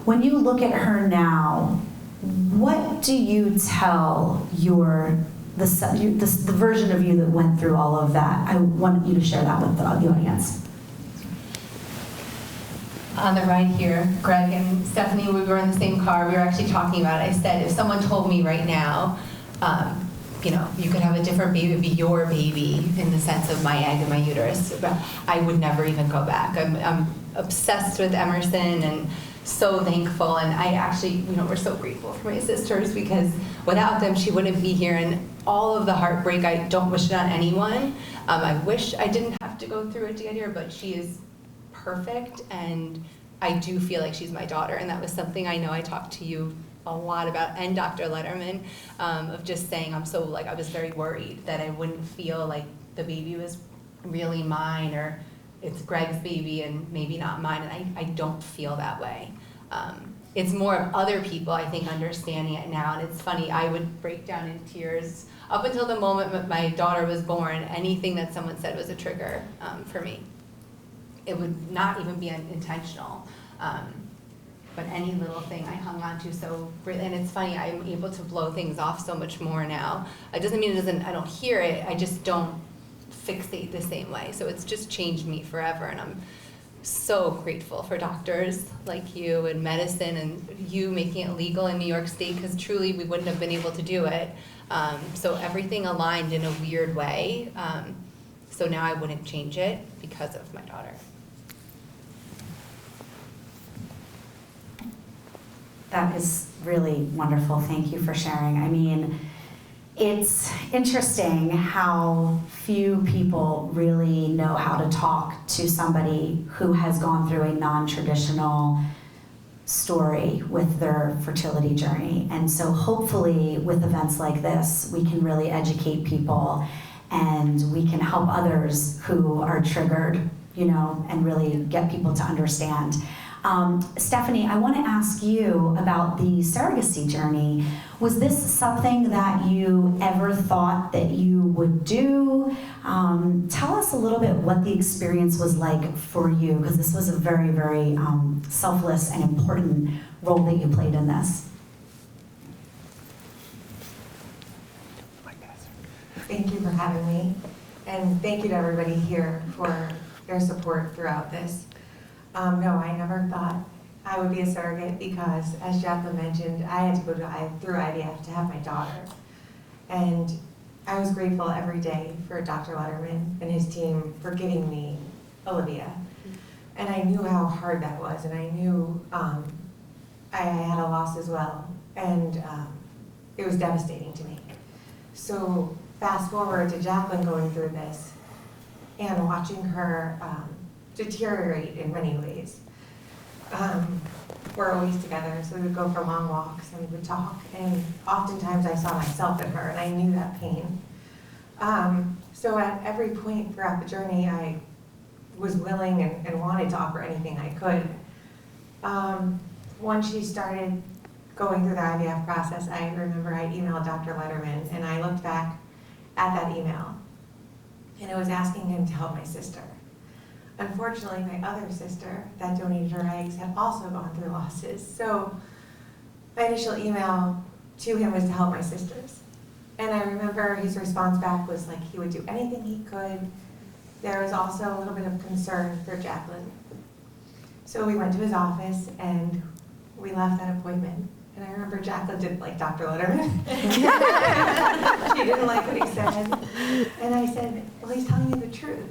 When you look at her now, what do you tell the version of you that went through all of that? I want you to share that with the audience. On the ride here, Greg and Stephanie, we were in the same car. We were actually talking about it. I said, if someone told me right now, you could have a different baby, it'd be your baby in the sense of my egg and my uterus, but I would never even go back. I'm obsessed with Emerson and so thankful. And I actually, we're so grateful for my sisters, because without them, she wouldn't be here. And all of the heartbreak, I don't wish it on anyone. I wish I didn't have to go through it to get here, but she is perfect, and I do feel like she's my daughter. And that was something I know I talked to you a lot about, and Dr. Lederman, of just saying I was very worried that I wouldn't feel like the baby was really mine, or it's Greg's baby and maybe not mine, and I don't feel that way. It's more of other people, I think, understanding it now, and it's funny, I would break down in tears. Up until the moment that my daughter was born, anything that someone said was a trigger for me. It would not even be intentional. But any little thing I hung on to so, and it's funny, I'm able to blow things off so much more now. It doesn't mean I don't hear it, I just don't fixate the same way. So it's just changed me forever, and I'm so grateful for doctors like you and medicine and you making it legal in New York State, because truly we wouldn't have been able to do it. So everything aligned in a weird way. So now I wouldn't change it because of my daughter. That is really wonderful. Thank you for sharing. I mean, it's interesting how few people really know how to talk to somebody who has gone through a non-traditional story with their fertility journey. And so hopefully with events like this, we can really educate people and we can help others who are triggered, and really get people to understand. Stephanie, I want to ask you about the surrogacy journey. Was this something that you ever thought that you would do? Tell us a little bit what the experience was like for you, because this was a very, very selfless and important role that you played in this. Thank you for having me, and thank you to everybody here for their support throughout this. No, I never thought I would be a surrogate because, as Jacqueline mentioned, I had to go through IVF to have my daughter. And I was grateful every day for Dr. Lederman and his team for giving me Olivia. And I knew how hard that was, and I knew I had a loss as well. And it was devastating to me. So fast forward to Jacqueline going through this and watching her deteriorate in many ways. We're always together, so we would go for long walks and we would talk, and oftentimes I saw myself in her and I knew that pain. So at every point throughout the journey, I was willing and wanted to offer anything I could. Once she started going through the IVF process, I remember I emailed Dr. Lederman, and I looked back at that email and it was asking him to help my sister. Unfortunately, my other sister that donated her eggs had also gone through losses. So my initial email to him was to help my sisters. And I remember his response back was like he would do anything he could. There was also a little bit of concern for Jacqueline. So we went to his office and we left that appointment. And I remember Jacqueline didn't like Dr. Lederman. She didn't like what he said. And I said, well, he's telling you the truth.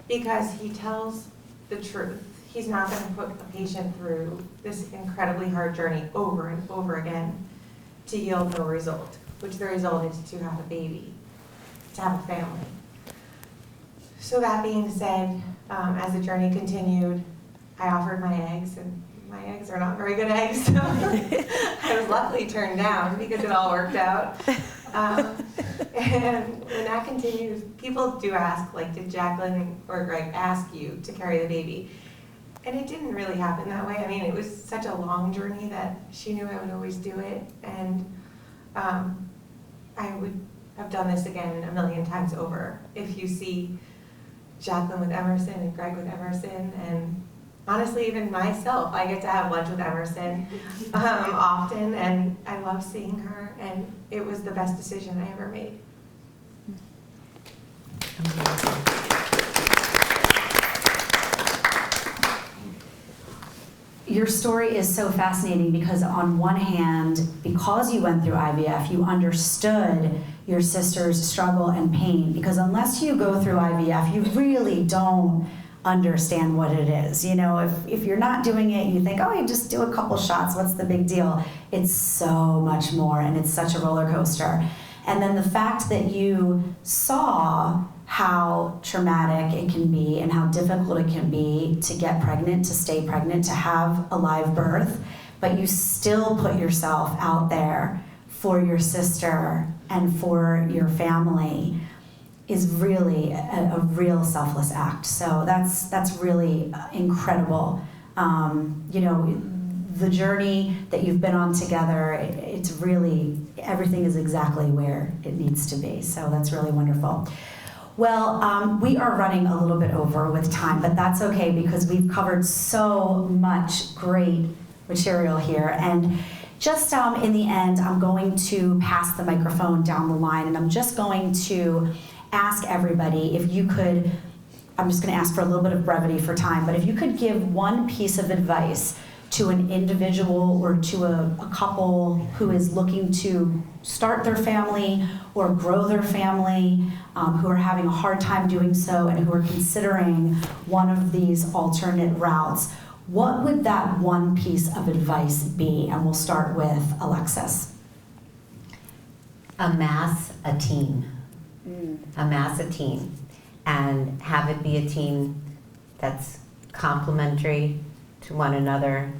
Because he tells the truth. He's not going to put a patient through this incredibly hard journey over and over again to yield no result, which the result is to have a baby, to have a family. So that being said, as the journey continued, I offered my eggs, and my eggs are not very good eggs, so I was luckily turned down because it all worked out. And when that continues, people do ask, like, did Jacqueline or Greg ask you to carry the baby? And it didn't really happen that way. I mean, it was such a long journey that she knew I would always do it. And I would have done this again a million times over. If you see Jacqueline with Emerson and Greg with Emerson, and honestly, even myself, I get to have lunch with Emerson often, and I love seeing her, and it was the best decision I ever made. Your story is so fascinating because on one hand, because you went through IVF, you understood your sister's struggle and pain, because unless you go through IVF, you really don't understand what it is. If you're not doing it, you think, oh, you just do a couple shots, what's the big deal? It's so much more, and it's such a roller coaster. And then the fact that you saw how traumatic it can be and how difficult it can be to get pregnant, to stay pregnant, to have a live birth, but you still put yourself out there for your sister and for your family. is really a real selfless act. So that's really incredible. You know, the journey that you've been on together, it's really, everything is exactly where it needs to be. So that's really wonderful. Well, we are running a little bit over with time, but that's okay because we've covered so much great material here. And just in the end, I'm going to pass the microphone down the line, and I'm just going to ask everybody if you could, I'm just going to ask for a little bit of brevity for time, but if you could give one piece of advice to an individual or to a couple who is looking to start their family or grow their family, who are having a hard time doing so and who are considering one of these alternate routes, what would that one piece of advice be? And we'll start with Alexis. Amass a team. Amass a team. And have it be a team that's complementary to one another,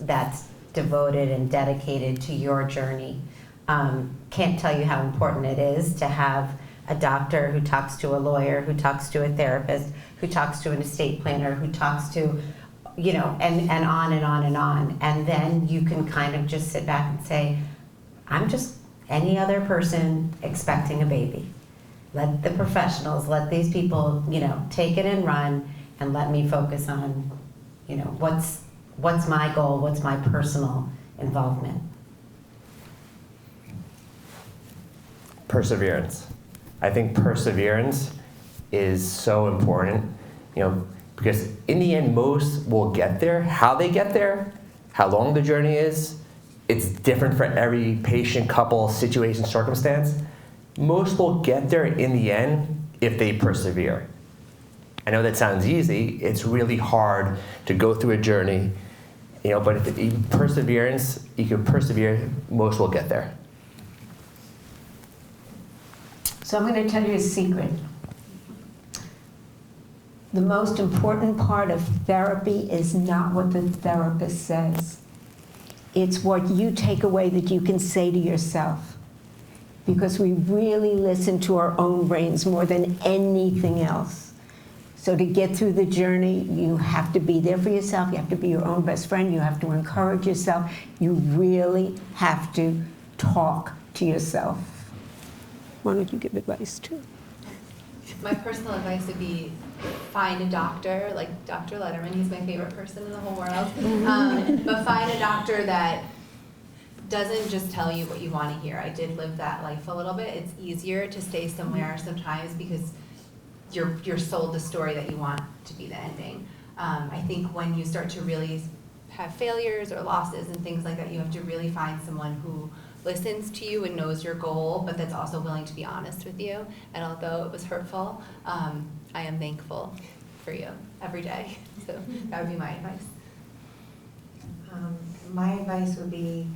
that's devoted and dedicated to your journey. Can't tell you how important it is to have a doctor who talks to a lawyer, who talks to a therapist, who talks to an estate planner, who talks to, you know, and on and on and on. And then you can kind of just sit back and say, I'm just any other person expecting a baby. Let the professionals, let these people, you know, take it and run, and let me focus on, you know, what's my goal, what's my personal involvement. Perseverance. I think perseverance is so important, you know, because in the end, most will get there. How they get there, how long the journey is, it's different for every patient, couple, situation, circumstance. Most will get there in the end if they persevere. I know that sounds easy. It's really hard to go through a journey, you know, but if you can persevere, most will get there. So I'm going to tell you a secret. The most important part of therapy is not what the therapist says. It's what you take away that you can say to yourself. Because we really listen to our own brains more than anything else. So to get through the journey, you have to be there for yourself. You have to be your own best friend. You have to encourage yourself. You really have to talk to yourself. Why don't you give advice too? My personal advice would be find a doctor, like Dr. Lederman, he's my favorite person in the whole world, but find a doctor that doesn't just tell you what you want to hear. I did live that life a little bit. It's easier to stay somewhere sometimes because you're sold the story that you want to be the ending. I think when you start to really have failures or losses and things like that, you have to really find someone who listens to you and knows your goal, but that's also willing to be honest with you. And although it was hurtful, I am thankful for you every day. So that would be my advice. My advice would be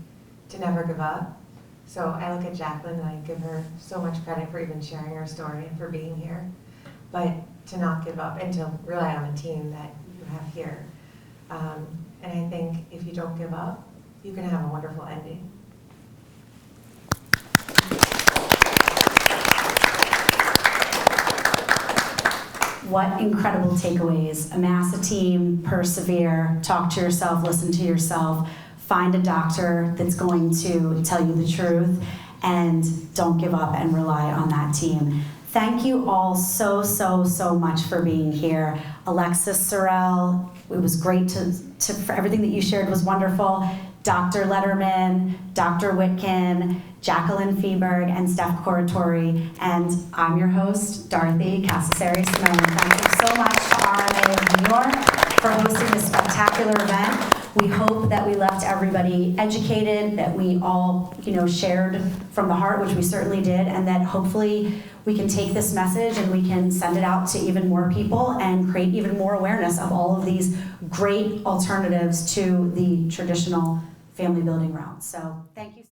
to never give up. So I look at Jacqueline and I give her so much credit for even sharing her story and for being here, but to not give up and to rely on the team that you have here. And I think if you don't give up, you can have a wonderful ending. What incredible takeaways. Amass a team, persevere, talk to yourself, listen to yourself, find a doctor that's going to tell you the truth, and don't give up and rely on that team. Thank you all so much for being here. Alexis Cirel, it was great for everything that you shared was wonderful. Dr. Lederman, Dr. Witkin, Jacqueline Feberg, and Steph Coratori. And I'm your host, Dorothy Casasseri-Simone. Thank you so much to RMA of New York for hosting this spectacular event. We hope that we left everybody educated, that we all, shared from the heart, which we certainly did, and that hopefully we can take this message and we can send it out to even more people and create even more awareness of all of these great alternatives to the traditional family building route. So thank you.